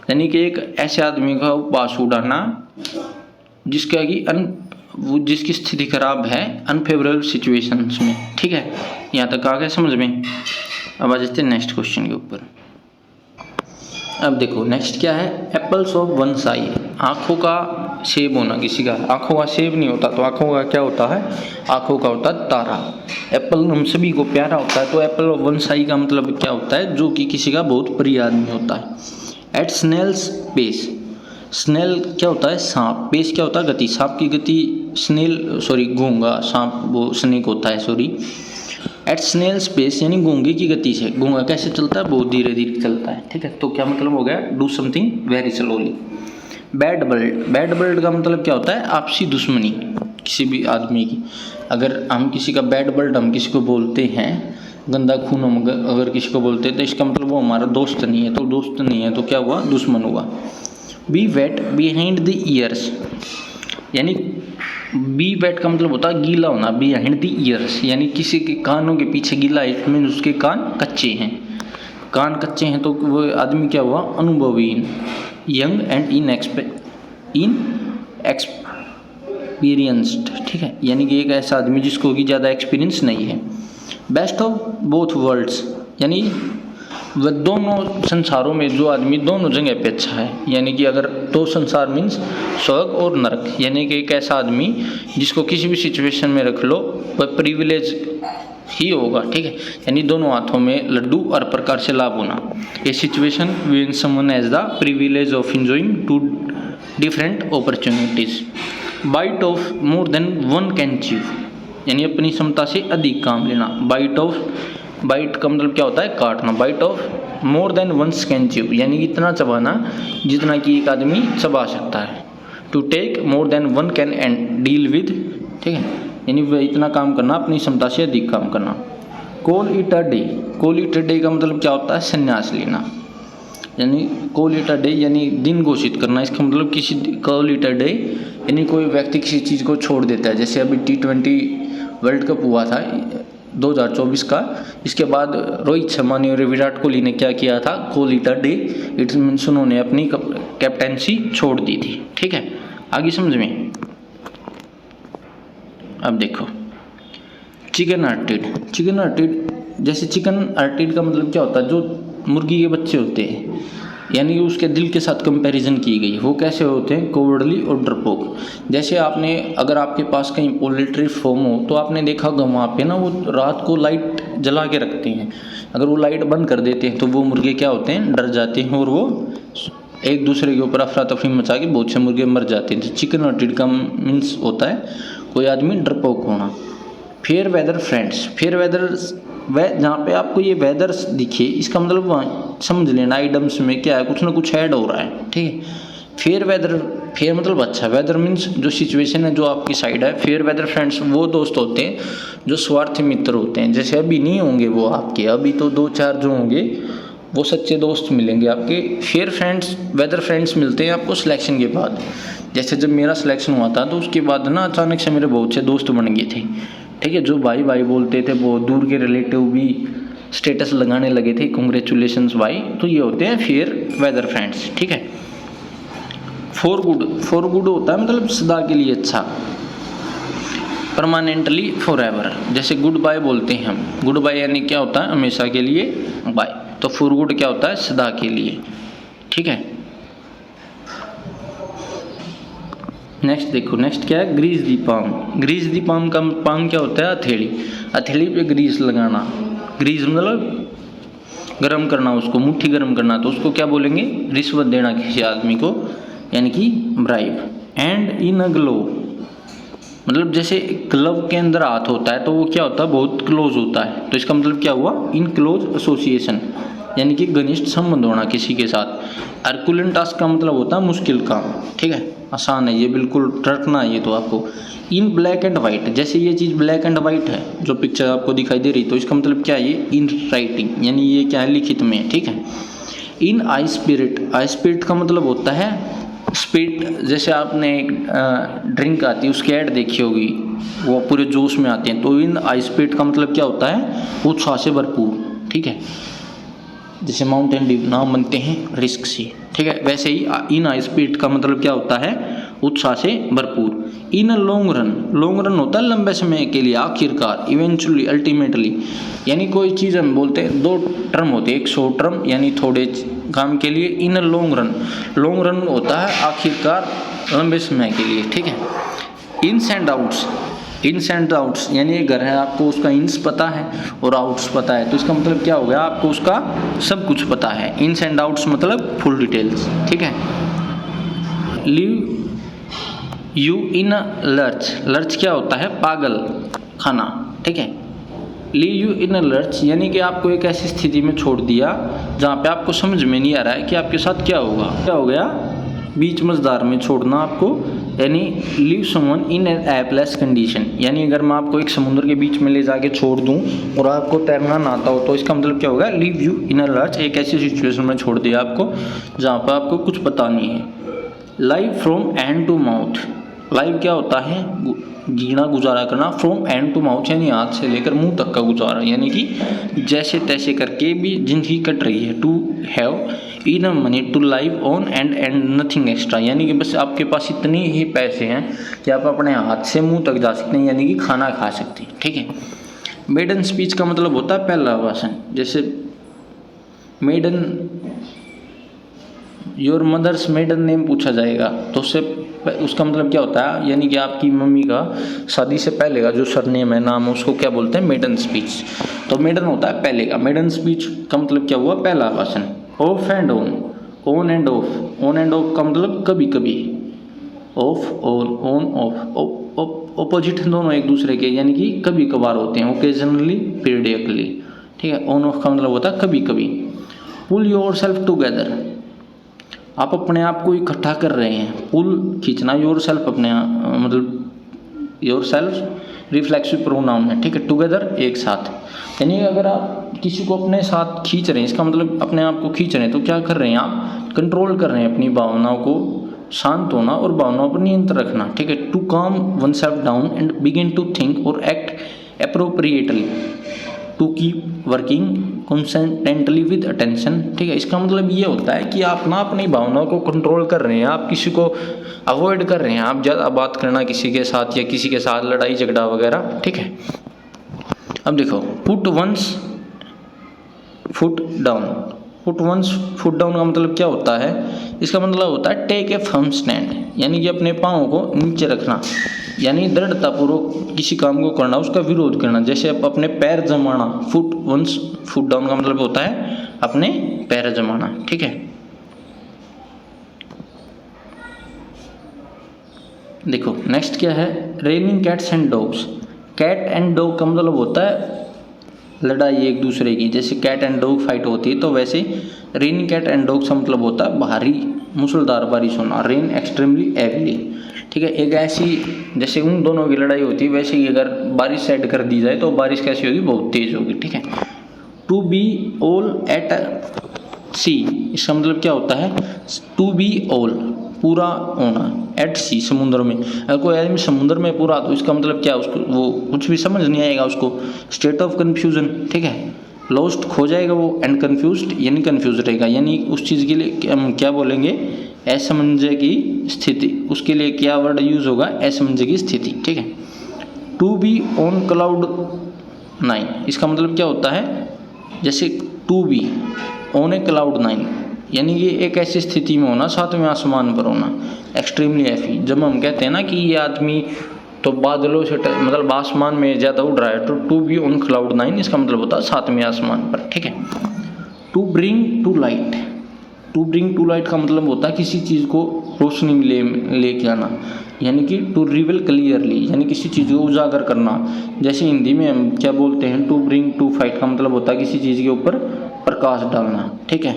A: यानी कि एक ऐसे आदमी का बास उड़ाना जिसका कि जिसकी स्थिति खराब है अनफेवरेबल सिचुएशंस में, ठीक है। यहाँ तक आ गया समझ में। अब आ जाते हैं नेक्स्ट क्वेश्चन के ऊपर। अब देखो नेक्स्ट क्या है, एप्पल्स ऑफ वन साइज, आँखों का सेब होना किसी का, आँखों का सेब नहीं होता तो आँखों का क्या होता है, आँखों का होता है तारा। एप्पल हम सभी को प्यारा होता है, तो एप्पल ऑफ वन साइज का मतलब क्या होता है, जो कि किसी का बहुत प्रिय आदमी होता है। एट स्नेल्स पेस, स्नेल क्या होता है, सांप, पेस क्या होता है, गति, सांप की गति, स्नेल सॉरी घोंगा, सांप वो स्नेक होता है सॉरी। एट स्नेल्स पेस यानी घोंगे की गति से, घोंगा कैसे चलता है, बहुत धीरे धीरे चलता है, ठीक है। तो क्या मतलब हो गया, do something very slowly. Bad blood, bad blood का मतलब क्या होता है, आपसी दुश्मनी किसी भी आदमी की। अगर हम किसी का बैड ब्लड हम किसी को बोलते हैं, गंदा खून हम अगर किसी को बोलते हैं, तो इसका मतलब वो हमारा दोस्त नहीं है, तो दोस्त नहीं है तो क्या हुआ, दुश्मन हुआ। Be wet behind the ears, यानी बी वेट का मतलब होता है गीला होना, बिहाइंड द ईयर्स यानी किसी के कानों के पीछे गीला, इट मीन उसके कान कच्चे हैं, कान कच्चे हैं तो वो आदमी क्या हुआ, अनुभवीन। यंग एंड इनएक्सपीरियंस्ड, ठीक है, यानी कि एक ऐसा आदमी जिसको कि ज़्यादा एक्सपीरियंस नहीं है। बेस्ट ऑफ बोथ वर्ल्ड्स, यानी वह दोनों संसारों में जो आदमी दोनों जगह पे अच्छा है, यानी कि अगर दो संसार मीन्स स्वर्ग और नरक, यानी कि एक ऐसा आदमी जिसको किसी भी सिचुएशन में रख लो वह प्रिविलेज ही होगा, ठीक है, यानी दोनों हाथों में लड्डू और प्रकार से लाभ होना। A situation when someone has the privilege of enjoying two different opportunities. Bite off more than one can achieve, यानी अपनी क्षमता से अधिक काम लेना। बाइट का मतलब क्या होता है, काटना। Bite off more than one's can achieve, यानी कि इतना चबाना जितना कि एक आदमी चबा सकता है। To take more than one can and deal with, ठीक है, यानी वह इतना काम करना, अपनी क्षमता से अधिक काम करना। Call it a day, call it a day का मतलब क्या होता है, संन्यास लेना, यानी कॉल इट अ डे यानी दिन घोषित करना। इसका मतलब किसी कॉल इट अ डे यानी कोई व्यक्ति किसी चीज़ को छोड़ देता है। जैसे अभी T20 वर्ल्ड कप हुआ था 2024 का, इसके बाद रोहित शर्मा ने और विराट कोहली ने क्या किया था, call it a day, it means उन्होंने अपनी कैप्टेंसी छोड़ दी थी, ठीक है। आगे समझ में। अब देखो चिकन हार्टेड। चिकन हार्टेड, जैसे चिकन हार्टेड का मतलब क्या होता है, जो मुर्गी के बच्चे होते हैं, यानी कि उसके दिल के साथ कंपैरिजन की गई, वो कैसे होते हैं, कोवर्डली और डरपोक। जैसे आपने, अगर आपके पास कहीं पोल्ट्री फार्म हो तो आपने देखा होगा वहाँ पे ना वो रात को लाइट जला के रखते हैं। अगर वो लाइट बंद कर देते हैं तो वो मुर्गे क्या होते हैं, डर जाते हैं और वो एक दूसरे के ऊपर अफरा तफरी मचा के बहुत से मुर्गे मर जाते हैं। तो चिकन हार्टेड का मीन्स होता है कोई आदमी डरपोक होना। Fair weather friends. Fair weather जहाँ पे आपको ये वेदर दिखे, इसका मतलब वहाँ समझ लेना आइटम्स में क्या है, कुछ ना कुछ ऐड हो रहा है, ठीक है। फेयर वेदर, फेयर मतलब अच्छा, वेदर मीन्स जो सिचुएशन है जो आपकी साइड है। फेयर वेदर फ्रेंड्स वो दोस्त होते हैं जो स्वार्थी मित्र होते हैं। जैसे अभी नहीं होंगे वो आपके, अभी तो 2-4 जो होंगे वो सच्चे दोस्त मिलेंगे आपके। फेयर फ्रेंड्स, वेदर फ्रेंड्स मिलते हैं आपको सिलेक्शन के बाद। जैसे जब मेरा सिलेक्शन हुआ था तो उसके बाद ना अचानक से मेरे बहुत से दोस्त बन गए थे, ठीक है। जो भाई भाई बोलते थे वो दूर के रिलेटिव भी स्टेटस लगाने लगे थे, कॉन्ग्रेचुलेशंस भाई। तो ये होते हैं फेयर वेदर फ्रेंड्स, ठीक है। फॉर गुड, फॉर गुड होता है मतलब सदा के लिए अच्छा। Permanently, for ever. जैसे गुड बाय बोलते हैं हम, गुड बाय यानी क्या होता है, हमेशा के लिए बाय। तो फॉर गुड क्या होता है, सदा के लिए, ठीक है। नेक्स्ट देखो, नेक्स्ट क्या है, ग्रीस दी पाम। ग्रीस दी पाम का पाम क्या होता है, हथेली। हथेली पे ग्रीस लगाना। ग्रीस मतलब गरम करना, उसको मुट्ठी गरम करना, तो उसको क्या बोलेंगे, रिश्वत देना किसी आदमी को, यानी कि bribe. And in a glow, मतलब जैसे ग्लव के अंदर हाथ होता है तो वो क्या होता है, बहुत क्लोज होता है। तो इसका मतलब क्या हुआ, इन क्लोज एसोसिएशन, यानी कि घनिष्ठ संबंध होना किसी के साथ। अर्कुलेंट टास्क का मतलब होता है मुश्किल काम, ठीक है। आसान है ये, बिल्कुल रटना है ये तो आपको। इन ब्लैक एंड वाइट, जैसे ये चीज़ ब्लैक एंड वाइट है जो पिक्चर आपको दिखाई दे रही, तो इसका मतलब क्या है, ये इन राइटिंग, यानी ये क्या है, लिखित में, ठीक है। इन आई स्पिरिट। आई स्पिरिट का मतलब होता है स्पिरिट, जैसे आपने एक ड्रिंक आती है उसकी ऐड देखी होगी, वो पूरे जोश में आते हैं। तो इन आई स्पिरिट का मतलब क्या होता है, उत्साह से भरपूर, ठीक है। जैसे माउंटेन ड्यू नाम बनते हैं रिस्क से, ठीक है। वैसे ही इन आई स्पिरिट का मतलब क्या होता है, उत्साह से भरपूर। In a long run, long run होता है लंबे समय के लिए, आखिरकार, इवेंचुअली, अल्टीमेटली, यानी कोई चीज़ हम बोलते हैं 2 टर्म होते हैं, एक शॉर्ट टर्म यानी थोड़े काम के लिए, in a long run, long run होता है आखिरकार लंबे समय के लिए, ठीक है। Ins and outs, ins and outs यानी ये घर है, आपको उसका इन्स पता है और आउट्स पता है, तो इसका मतलब क्या हो गया, आपको उसका सब कुछ पता है। इन्स एंड आउट्स मतलब फुल डिटेल्स, ठीक है। Live you in a lurch, lurch क्या होता है, पागल खाना, ठीक है। Leave you in a lurch यानी कि आपको एक ऐसी स्थिति में छोड़ दिया जहाँ पे आपको समझ में नहीं आ रहा है कि आपके साथ क्या होगा। क्या हो गया, बीच मझधार में छोड़ना आपको, यानी leave someone in an helpless condition, यानी अगर मैं आपको एक समुद्र के बीच में ले जाके छोड़ दूं और आपको तैरना ना आता हो, तो इसका मतलब क्या होगा, leave you in a lurch, एक ऐसी सिचुएशन में छोड़ दिया आपको जहाँ पर आपको कुछ पता नहीं है। Live from and to mouth, live क्या होता है, जीना गुजारा करना, फ्रॉम एंड टू माउथ यानी हाथ से लेकर मुंह तक का गुजारा, यानी कि जैसे तैसे करके भी जिंदगी कट रही है। To have in money to live on and nothing extra, यानी कि बस आपके पास इतने ही पैसे हैं कि आप अपने हाथ से मुंह तक जा सकते हैं, यानी कि खाना खा सकते हैं, ठीक है। मेडन स्पीच का मतलब होता है पहला भाषण। जैसे maiden, your mother's maiden name पूछा जाएगा तो उसका मतलब क्या होता है, यानी कि आपकी मम्मी का शादी से पहले का जो सरनेम है, नाम है, उसको क्या बोलते हैं, मेडन स्पीच। तो मेडन होता है पहले का, मेडन स्पीच का मतलब क्या हुआ, पहला भाषण। Of and on, on end of, on end of का मतलब कभी कभी, of on, on off, opposite दोनों एक दूसरे के, यानी कि कभी कभार होते हैं, ओकेजनली, पीरियडिकली, ठीक है। ऑन ऑफ का मतलब होता है कभी कभी। पुल योर सेल्फ टूगेदर, आप अपने आप को इकट्ठा कर रहे हैं, पुल खींचना, योर सेल्फ अपने मतलब योर सेल्फ रिफ्लेक्सिव प्रोनाउन है, ठीक है। टुगेदर एक साथ, यानी अगर आप किसी को अपने साथ खींच रहे हैं, इसका मतलब अपने आप को खींच रहे हैं, तो क्या कर रहे हैं आप, कंट्रोल कर रहे हैं अपनी भावनाओं को, शांत होना और भावनाओं पर नियंत्रण रखना, ठीक है। To calm one self down and begin to think और act appropriately, to keep working consistently with attention, ठीक है। इसका मतलब ये होता है कि आप ना अपनी भावनाओं को कंट्रोल कर रहे हैं, आप किसी को अवॉइड कर रहे हैं, आप ज़्यादा बात करना किसी के साथ या किसी के साथ लड़ाई झगड़ा वगैरह, ठीक है। अब देखो, put one's foot down. Put one's foot down का मतलब क्या होता है? इसका मतलब होता है टेक ए फर्म स्टैंड, यानी कि अपने पाँव को नीचे रखना, यानी दृढ़तापूर्वक किसी काम को करना, उसका विरोध करना। जैसे आप अपने पैर जमाना, फुट वंस फुट डाउन का मतलब होता है अपने पैर जमाना, ठीक है। देखो नेक्स्ट क्या है, raining cats and dogs. Cat and dog का मतलब होता है लड़ाई एक दूसरे की, जैसे कैट एंड डॉग फाइट होती है, तो वैसे रेनिंग कैट एंड डॉग का मतलब होता है भारी मूसलाधार बारिश होना, रेन एक्सट्रीमली हैवीली, ठीक है। एक ऐसी जैसे उन दोनों की लड़ाई होती है, वैसे ही अगर बारिश सेट कर दी जाए तो बारिश कैसी होगी, बहुत तेज होगी, ठीक है। टू बी ऑल एट सी, इसका मतलब क्या होता है? टू बी ऑल पूरा होना, एट सी समुद्र में। अगर कोई आदमी समुद्र में पूरा, तो इसका मतलब क्या, उसको वो कुछ भी समझ नहीं आएगा उसको, स्टेट ऑफ कन्फ्यूजन, ठीक है। लॉस्ट खो जाएगा वो, एंड कन्फ्यूज्ड यानी कन्फ्यूज रहेगा, यानी उस चीज़ के लिए हम क्या बोलेंगे, असमंजस की स्थिति, उसके लिए क्या वर्ड यूज होगा, असमंजस की स्थिति, ठीक है। टू बी ऑन क्लाउड 9, इसका मतलब क्या होता है? जैसे to be on a cloud 9, यानी कि एक ऐसी स्थिति में होना, सातवें आसमान पर होना, एक्सट्रीमली हैप्पी। जब हम कहते हैं ना कि ये आदमी तो बादलों से मतलब आसमान में ज़्यादा उड़ रहा है, तो टू बी ऑन क्लाउड 9 इसका मतलब होता है सातवें आसमान पर, ठीक है। To bring to light, to bring to light का मतलब होता है किसी चीज़ को रोशनी में लेके आना, यानी कि टू रिवील क्लियरली, यानी किसी चीज़ को उजागर करना। जैसे हिंदी में हम क्या बोलते हैं, टू ब्रिंग टू फाइट का मतलब होता है किसी चीज़ के ऊपर प्रकाश डालना, ठीक है।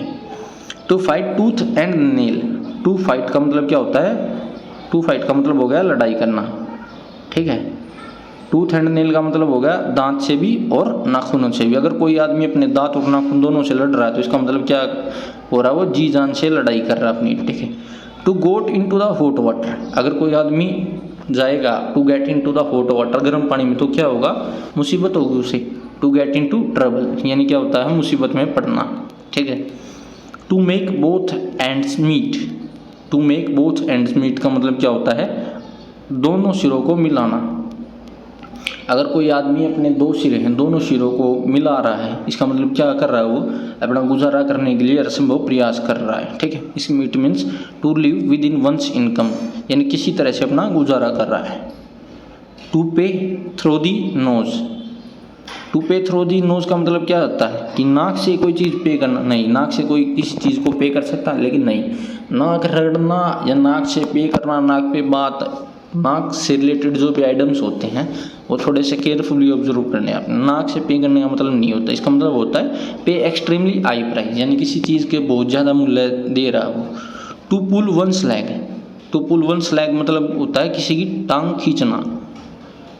A: To fight tooth and nail, to fight का मतलब क्या होता है? टू फाइट का मतलब हो गया लड़ाई करना, ठीक है। टूथ एंड नेल का मतलब हो गया दांत से भी और नाखूनों से भी। अगर कोई आदमी अपने दांत और नाखून दोनों से लड़ रहा है, तो इसका मतलब क्या हो रहा है, वो जी जान से लड़ाई कर रहा है अपनी, ठीक है। To got in to the hot water, अगर कोई आदमी जाएगा to get in to the hot water, गर्म पानी में, तो क्या होगा, मुसीबत होगी उसे। To get in to trouble, यानी क्या होता है, मुसीबत में पड़ना, ठीक है। To make both ends meet, to make both ends meet का मतलब क्या होता है, दोनों सिरों को मिलाना। अगर कोई आदमी अपने दो सिरे हैं, दोनों सिरों को मिला रहा है, इसका मतलब क्या कर रहा है, वो अपना गुजारा करने के लिए असंभव प्रयास कर रहा है, ठीक है। इसमें it means to live within one's income, यानी किसी तरह से अपना गुजारा कर रहा है। टू पे थ्रू दी नोज, टू पे थ्रू दी नोज का मतलब क्या होता है कि नाक से कोई चीज़ पे करना, नहीं, नाक से कोई किसी चीज़ को पे कर सकता है, लेकिन नहीं, नाक रगड़ना या नाक से पे करना, नाक पे बात, नाक से रिलेटेड जो भी आइटम्स होते हैं वो थोड़े से केयरफुली ऑब्जर्व करने हैं आपने। नाक से पे करने का मतलब नहीं होता, इसका मतलब होता है पे एक्सट्रीमली हाई प्राइस, यानी किसी चीज़ के बहुत ज़्यादा मूल्य दे रहा हो। To pull one's leg, to pull one's leg मतलब होता है किसी की टांग खींचना,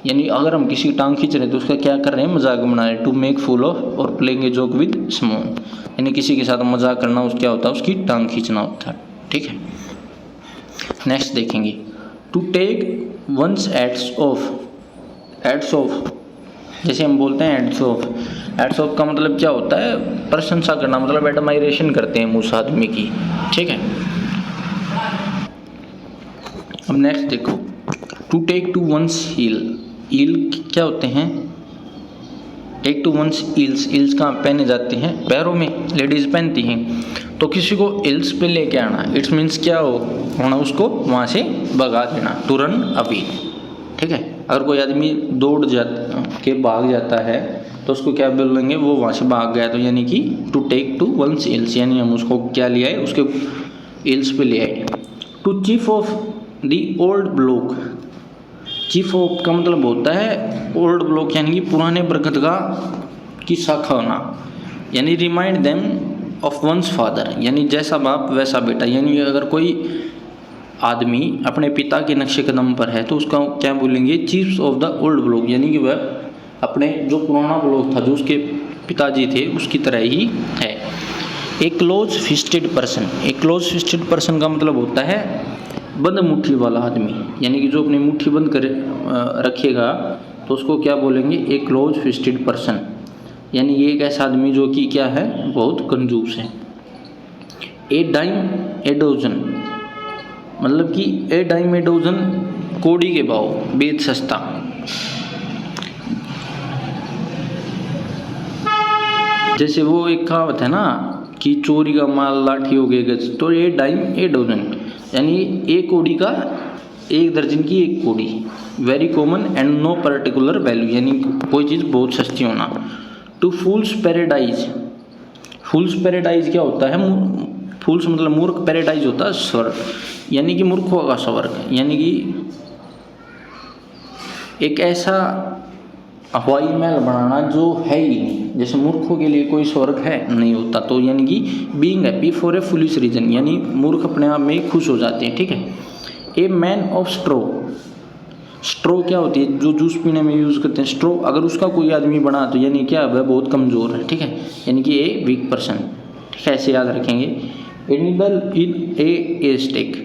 A: यानी अगर हम किसी की टांग खींच रहे हैं तो उसका क्या कर रहे हैं, मजाक बना रहे हैं। टू मेक फूल ऑफ और playing a joke with someone, यानी किसी के साथ मजाक करना, उस क्या होता है, उसकी टांग खींचना होता है, ठीक है। नेक्स्ट देखेंगे, to take one's ads off, ads off, जैसे हम बोलते हैं एड्स ऑफ, एड्स ऑफ का मतलब क्या होता है, प्रशंसा करना, मतलब एडमायरेशन करते हैं उस आदमी की, ठीक है। अब नेक्स्ट देखो, to take to one's heel, heel क्या होते हैं, take to one's heels, heels कहाँ पहने जाते हैं, पैरों में, लेडीज पहनती हैं, तो किसी को हील्स पे लेके आना, इट्स मीन्स क्या होना, उसको वहाँ से भगा देना, टू रन अवे, ठीक है। अगर कोई आदमी दौड़ के भाग जाता है तो उसको क्या बोलेंगे, वो वहाँ से भाग गया, तो यानी कि to take to one's heels, यानी हम उसको क्या ले आए, उसके हील्स पे ले आए। To chief off the old block, chief off का मतलब होता है ओल्ड ब्लॉक, यानी कि पुराने बरगद का की शाखा होना, यानी remind them of once father, यानी जैसा बाप वैसा बेटा, यानी अगर कोई आदमी अपने पिता के नक्शे कदम पर है तो उसका क्या बोलेंगे, chiefs of the old block, यानी कि वह अपने जो पुराना ब्लॉक था, जो उसके पिताजी थे, उसकी तरह ही है। ए क्लोज फिस्टेड पर्सन, ए क्लोज फिस्टेड पर्सन का मतलब होता है बंद मुट्ठी वाला आदमी, यानी कि जो अपनी मुट्ठी बंद कर रखेगा, तो उसको क्या बोलेंगे, ए क्लोज फिस्टेड पर्सन, यानी ये एक ऐसा आदमी जो कि क्या है, बहुत कंजूस है। ए डाइम ए डोजन, मतलब कि ए डाइम ए डोजन, कोड़ी के भाव, बेद सस्ता। जैसे वो एक कहावत है ना कि चोरी का माल लाठी हो गए गज, तो ए डाइम ए डोजन, यानी एक कोड़ी का, एक दर्जन की एक कोड़ी। Very common and no particular value, यानी कोई चीज़ बहुत सस्ती होना। To fool's paradise, fool's paradise क्या होता है, फूल्स मतलब मूर्ख, पैराडाइज होता है स्वर्ग, यानी कि मूर्खों का स्वर्ग, यानी कि एक ऐसा हवाई महल बनाना जो है ही नहीं, जैसे मूर्खों के लिए कोई स्वर्ग है नहीं होता, तो यानी कि being happy for a foolish reason, यानी मूर्ख अपने आप में ही खुश हो जाते हैं, ठीक है। ए मैन ऑफ स्ट्रो, स्ट्रो क्या होती है, जो जूस पीने में यूज़ करते हैं स्ट्रो, अगर उसका कोई आदमी बना तो यानी क्या, वह बहुत कमज़ोर है, ठीक है, यानी कि ए वीक पर्सन, ठीक है, ऐसे याद रखेंगे। A needle in a stack,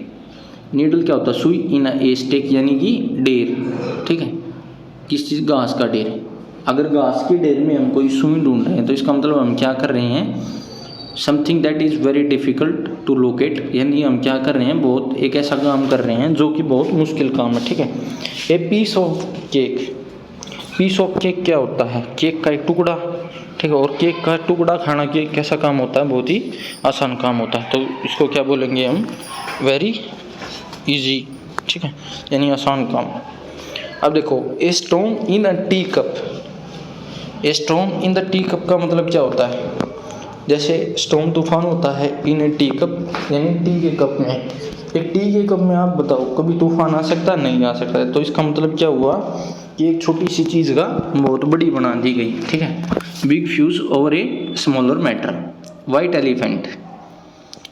A: needle क्या होता है, सुई, इन ए स्टेक यानी कि डेर, ठीक है, किस चीज़, घास का ढेर। अगर घास के ढेर में हम कोई सुई ढूंढ रहे हैं तो इसका मतलब हम क्या कर रहे हैं, something that is very difficult to locate, यानी हम क्या कर रहे हैं, बहुत एक ऐसा काम कर रहे हैं जो कि बहुत मुश्किल काम है, ठीक है। A piece of cake, piece of cake क्या होता है, केक का एक टुकड़ा, ठीक है, और केक का टुकड़ा खाना के कैसा काम होता है, बहुत ही आसान काम होता है, तो इसको क्या बोलेंगे हम, वेरी इजी, ठीक है, यानी आसान काम। अब देखो, a stone in a tea cup, a stone in the tea cup का मतलब क्या होता है, जैसे स्टोन तूफान होता है, इन ए टी कप यानी टी के कप में, एक टी के कप में आप बताओ कभी तूफान आ सकता है, नहीं आ सकता है, तो इसका मतलब क्या हुआ कि एक छोटी सी चीज़ का बहुत बड़ी बना दी गई, ठीक है। Big fuse over a smaller matter, white elephant,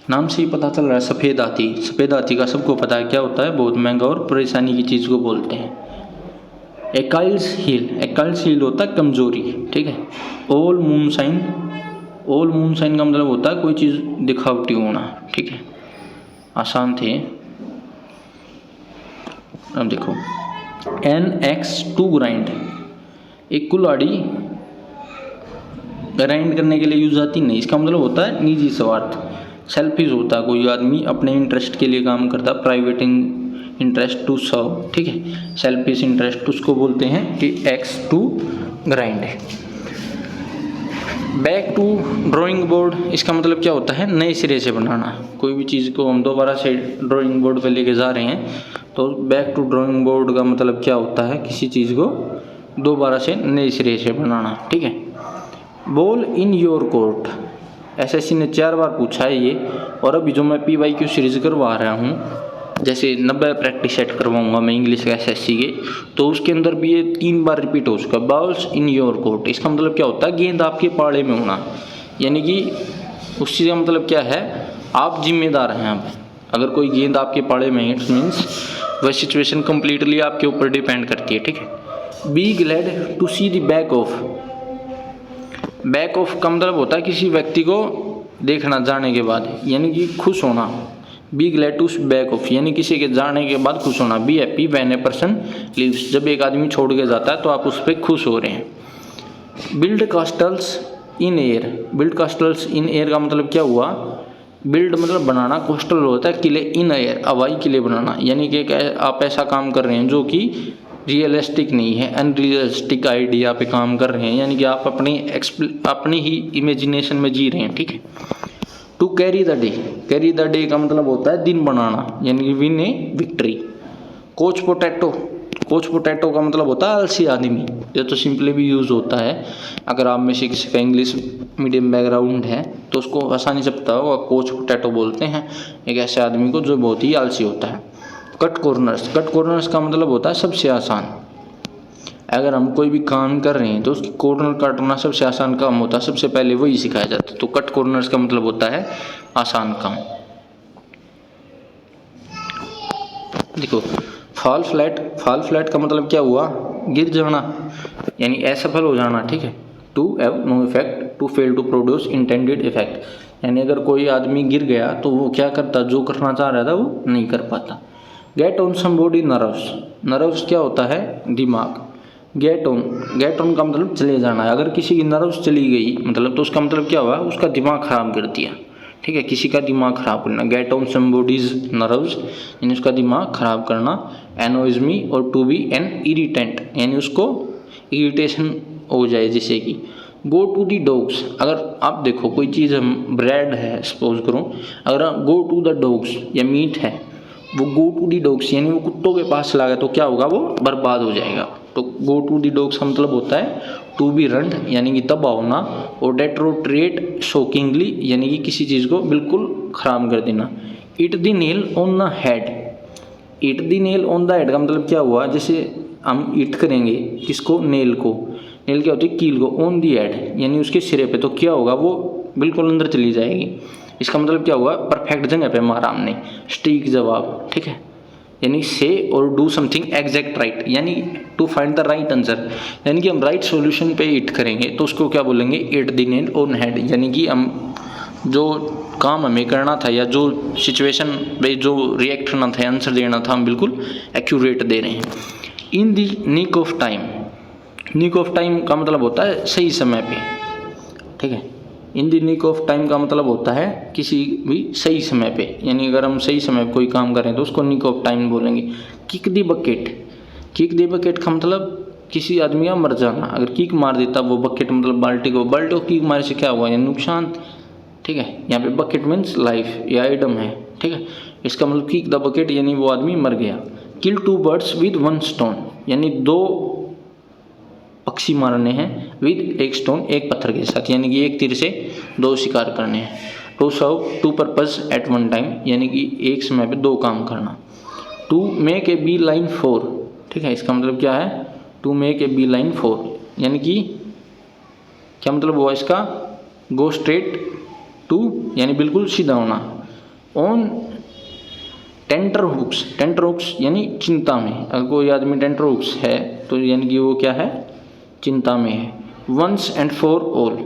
A: नाम से ही पता चल रहा है, सफ़ेद हाथी, सफ़ेद हाथी का सबको पता है क्या होता है, बहुत महंगा और परेशानी की चीज़ को बोलते हैं। एक्काइल्स हील, एक्काइल्स हील होता है कमजोरी, ठीक है। ऑल मूनशाइन, ऑल मूनशाइन का मतलब होता है कोई चीज़ दिखावटी होना, ठीक है, आसान थे। अब देखो, एन एक्स टू ग्राइंड, एक कुल्हाड़ी ग्राइंड करने के लिए यूज आती नहीं, इसका मतलब होता है निजी स्वार्थ, सेल्फिश होता है, कोई आदमी अपने इंटरेस्ट के लिए काम करता है, प्राइवेट इंटरेस्ट टू सर्व, ठीक है, सेल्फिश इंटरेस्ट उसको बोलते हैं कि एक्स टू ग्राइंड है। बैक टू ड्राइंग बोर्ड, इसका मतलब क्या होता है, नए सिरे से बनाना, कोई भी चीज़ को हम दोबारा से ड्राइंग बोर्ड पे लेके जा रहे हैं, तो बैक टू ड्राइंग बोर्ड का मतलब क्या होता है, किसी चीज़ को दोबारा से नए सिरे से बनाना, ठीक है। Ball in your court, SSC ने 4 बार पूछा है ये, और अभी जो मैं PYQ सीरीज करवा रहा हूँ, जैसे 90 प्रैक्टिस सेट करवाऊंगा मैं इंग्लिश का एसएससी के, तो उसके अंदर भी ये 3 बार रिपीट हो चुका, बॉल्स इन योर कोर्ट, इसका मतलब क्या होता है, गेंद आपके पाड़े में होना, यानी कि उस चीज़ का मतलब क्या है, आप जिम्मेदार हैं। आप अगर कोई गेंद आपके पाड़े में है, इट्स मीन्स वह सिचुएशन कम्प्लीटली आपके ऊपर डिपेंड करती है, ठीक है। Be glad to see the back of, back of का मतलब होता है किसी व्यक्ति को देखना जाने के बाद, यानी कि खुश होना। Be glad to back of यानी किसी के जाने के बाद खुश होना। Be happy when a person leaves, जब एक आदमी छोड़ के जाता है तो आप उस पर खुश हो रहे हैं। Build castles in air, build castles in air का मतलब क्या हुआ, बिल्ड मतलब बनाना, कोस्टल होता है किले, इन एयर हवाई किले बनाना, यानी कि आप ऐसा काम कर रहे हैं जो कि रियलिस्टिक नहीं है, अनरियलिस्टिक आइडिया पे काम कर रहे हैं, यानी कि आप अपनी ही इमेजिनेशन में जी रहे हैं, ठीक है। To carry the day, carry the day का मतलब होता है दिन बनाना, यानी कि win a victory. Couch potato, couch potato का मतलब होता है आलसी आदमी, ये तो सिंपली भी यूज़ होता है। अगर आप में से किसी का इंग्लिश मीडियम बैकग्राउंड है तो उसको आसानी से पता होगा, कोच पोटैटो बोलते हैं एक ऐसे आदमी को जो बहुत ही आलसी होता है। कट कॉर्नर्स, कट कॉर्नर्स का मतलब होता है सबसे आसान। अगर हम कोई भी काम कर रहे हैं तो उसकी कॉर्नर काटना सबसे आसान काम होता है, सबसे पहले वही सिखाया जाता है, तो कट कॉर्नर्स का मतलब होता है आसान काम। देखो, फॉल फ्लैट, फॉल फ्लैट का मतलब क्या हुआ, गिर जाना, यानी असफल हो जाना, ठीक है। To have no effect, to fail to produce intended effect, यानी अगर कोई आदमी गिर गया तो वो क्या करता, जो करना चाह रहा था वो नहीं कर पाता। Get on somebody nerves, nerves क्या होता है, दिमाग, गेट ऑन का मतलब चले जाना है। अगर किसी की नर्व्स चली गई मतलब तो उसका मतलब क्या हुआ, उसका दिमाग खराब कर दिया, ठीक है, किसी का दिमाग खराब करना। गेट ऑन समबॉडीज नर्व्स यानी उसका दिमाग खराब करना। एनोइज्मी और टू बी एन इरिटेंट यानी उसको इरिटेशन हो जाए जिससे कि। गो टू दी डॉग्स, अगर आप देखो कोई चीज़ हम ब्रेड है सपोज करो, अगर गो टू द डॉग्स या मीट है, वो गो टू दी डॉग्स यानी वो कुत्तों के पास चला गया तो क्या होगा, वो बर्बाद हो जाएगा। तो गो टू दी डॉग्स का मतलब होता है टू बी रंड यानी कि तबाह होना, और डेट्रोट्रेट शॉकिंगली यानी कि किसी चीज़ को बिल्कुल खराब कर देना। It the nail on the head, it the nail on the head का मतलब क्या हुआ, जैसे हम इट करेंगे किसको, नेल को, नेल क्या होती है, कील को, ऑन दी हेड यानी उसके सिरे पे, तो क्या होगा, वो बिल्कुल अंदर चली जाएगी। इसका मतलब क्या हुआ, परफेक्ट जगह पे मारा हमने, स्टीक जवाब, ठीक है, यानी से और डू समथिंग एग्जैक्ट राइट यानी to find the right answer, यानी कि हम राइट सॉल्यूशन पे इट करेंगे तो उसको क्या बोलेंगे, it the nail on head, यानी कि हम जो काम हमें करना था या जो सिचुएशन पे जो रिएक्ट करना था, आंसर देना था, हम बिल्कुल एक्यूरेट दे रहे हैं। In the nick of time, nick of time का मतलब होता है सही समय पे, ठीक है, in the nick of time का मतलब होता है किसी भी सही समय पे, यानी अगर हम सही समय पे कोई काम करें तो उसको निक ऑफ टाइम बोलेंगे। Kick the bucket, kick the bucket का मतलब किसी आदमी का मर जाना, अगर किक मार देता वो बकेट मतलब बाल्टी को, बाल्टी को किक मारने से क्या हुआ, यानी नुकसान, ठीक है। यहाँ पे बकेट मीन्स लाइफ या आइटम है, ठीक है, इसका मतलब किक द बकेट यानी वो आदमी मर गया। Kill two birds with one stone यानी दो पक्षी मारने हैं, विद एक स्टोन एक पत्थर के साथ, यानी कि एक तीर से दो शिकार करने हैं। To serve two purpose at one time यानी कि एक समय पे दो काम करना। To make a bee line for, ठीक है, इसका मतलब क्या है, to make a bee line for यानी कि क्या मतलब हुआ इसका, गो स्ट्रेट टू यानी बिल्कुल सीधा होना। On tenter hooks, tenter hooks यानी चिंता में, अगर कोई आदमी टेंटर हुक्स है तो यानी कि वो क्या है, चिंता में है। Once and for all,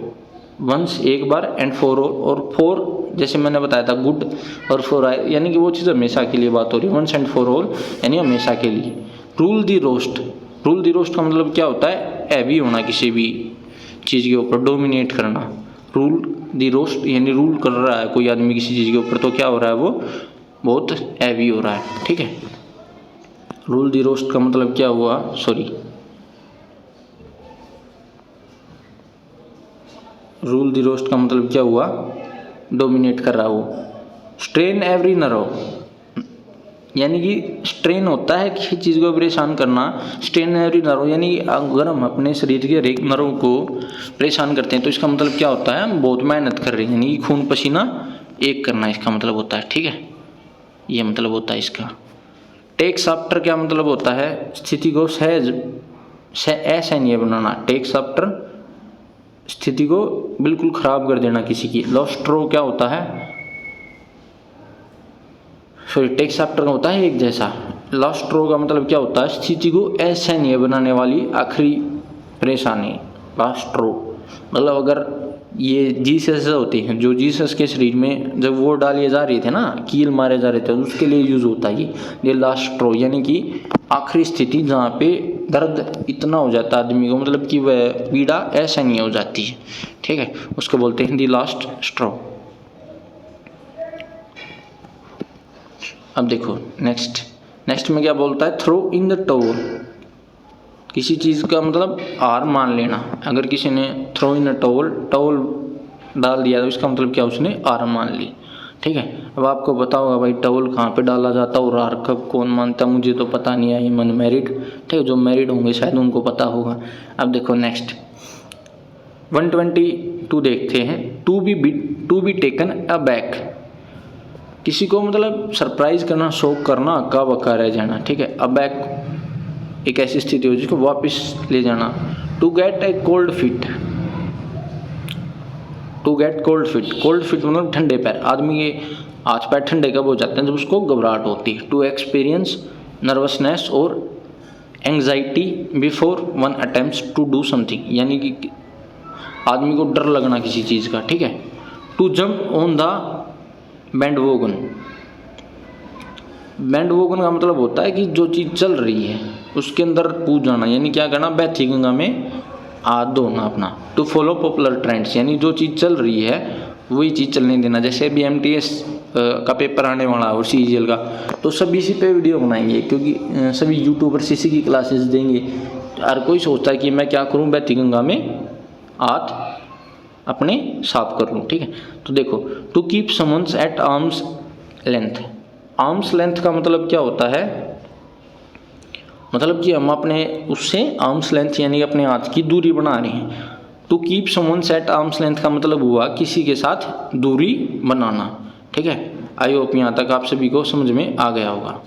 A: once एक बार, एंड फॉर ऑल, और फॉर जैसे मैंने बताया था गुड, और फॉर आई यानी कि वो चीज़ हमेशा के लिए बात हो रही है, वंस एंड फॉर ऑल यानी हमेशा के लिए। रूल दी रोस्ट, रूल दी रोस्ट का मतलब क्या होता है, हैवी होना किसी भी चीज़ के ऊपर, डोमिनेट करना। रूल दी रोस्ट यानी रूल कर रहा है कोई आदमी किसी चीज़ के ऊपर तो क्या हो रहा है, वो बहुत हैवी हो रहा है, ठीक है। रूल दी रोस्ट का मतलब क्या हुआ, सॉरी, रूल दी रोस्ट का मतलब क्या हुआ, डोमिनेट कर रहा वो। स्ट्रेन एवरी नर्व यानी कि स्ट्रेन होता है किसी चीज़ को परेशान करना, स्ट्रेन एवरी नर्व यानी अगर हम अपने शरीर के हर एक नर्व को परेशान करते हैं तो इसका मतलब क्या होता है, हम बहुत मेहनत कर रहे हैं, यानी कि खून पसीना एक करना इसका मतलब होता है, ठीक है, ये मतलब होता है इसका। टेक्स आफ्टर क्या मतलब होता है, स्थिति को सहज असहनीय बनाना, टेक्स आफ्टर स्थिति को बिल्कुल खराब कर देना किसी की। लॉस्ट्रो क्या होता है, सॉरी, टेक्स आफ्टर का होता है एक जैसा, लॉस्ट्रो का मतलब क्या होता है, स्थिति को असहनीय बनाने वाली आखिरी परेशानी। लॉस्ट्रो मतलब अगर ये जीसस होते हैं, जो जीसस के शरीर में जब वो डाले जा रहे थे ना, कील मारे जा रहे थे, उसके लिए यूज होता है ये लास्ट्रो, यानी कि आखिरी स्थिति जहाँ पे दर्द इतना हो जाता है आदमी को, मतलब कि वह पीड़ा असहनीय हो जाती है, ठीक है, उसको बोलते हैं दी लास्ट स्ट्रॉ। अब देखो नेक्स्ट में क्या बोलता है, थ्रो इन द टॉवल, किसी चीज़ का मतलब हार मान लेना। अगर किसी ने throw in a towel, towel डाल दिया तो इसका मतलब क्या, उसने हार मान ली, ठीक है। अब आपको पता होगा भाई टॉवल कहाँ पे डाला जाता है और हार कब कौन मानता, मुझे तो पता नहीं है, मन मैरिड, ठीक है, जो मैरिड होंगे शायद उनको पता होगा। अब देखो नेक्स्ट 122 देखते हैं, to be taken aback, किसी को मतलब सरप्राइज करना, शौक करना, अक्का बक्का रह जाना, ठीक है। अब बैक एक ऐसी स्थिति हो जिसको वापस ले जाना। To get a cold feet, to get cold feet मतलब ठंडे पैर, आदमी के हाथ पैर ठंडे कब हो जाते हैं, जब उसको घबराहट होती है। टू एक्सपीरियंस नर्वसनेस और anxiety before one attempts to do something, यानी कि आदमी को डर लगना किसी चीज़ का, ठीक है। टू जंप ऑन द बैंडवोगन, बैंडवोगन का मतलब होता है कि जो चीज़ चल रही है, उसके अंदर कूद जाना, यानी क्या करना, बहती गंगा में हाथ धोना अपना। टू फॉलो पॉपुलर ट्रेंड्स, यानी जो चीज़ चल रही है वही चीज़ चलने देना। जैसे अभी MTS का पेपर आने वाला है और CGL का, तो सभी इसी पे वीडियो बनाएंगे, क्योंकि सभी यूट्यूबर्स इसी की क्लासेस देंगे। हर कोई सोचता है कि मैं क्या करूं, बहती गंगा में हाथ अपने साफ कर लूँ, ठीक है। तो देखो, to keep someone's at arm's length. Arm's length का मतलब क्या होता है, मतलब कि हम अपने उससे आर्म्स लेंथ यानी अपने हाथ की दूरी बना रहे हैं। To keep someone's at arm's length का मतलब हुआ किसी के साथ दूरी बनाना, ठीक है। आई होप यहाँ तक आप सभी को समझ में आ गया होगा।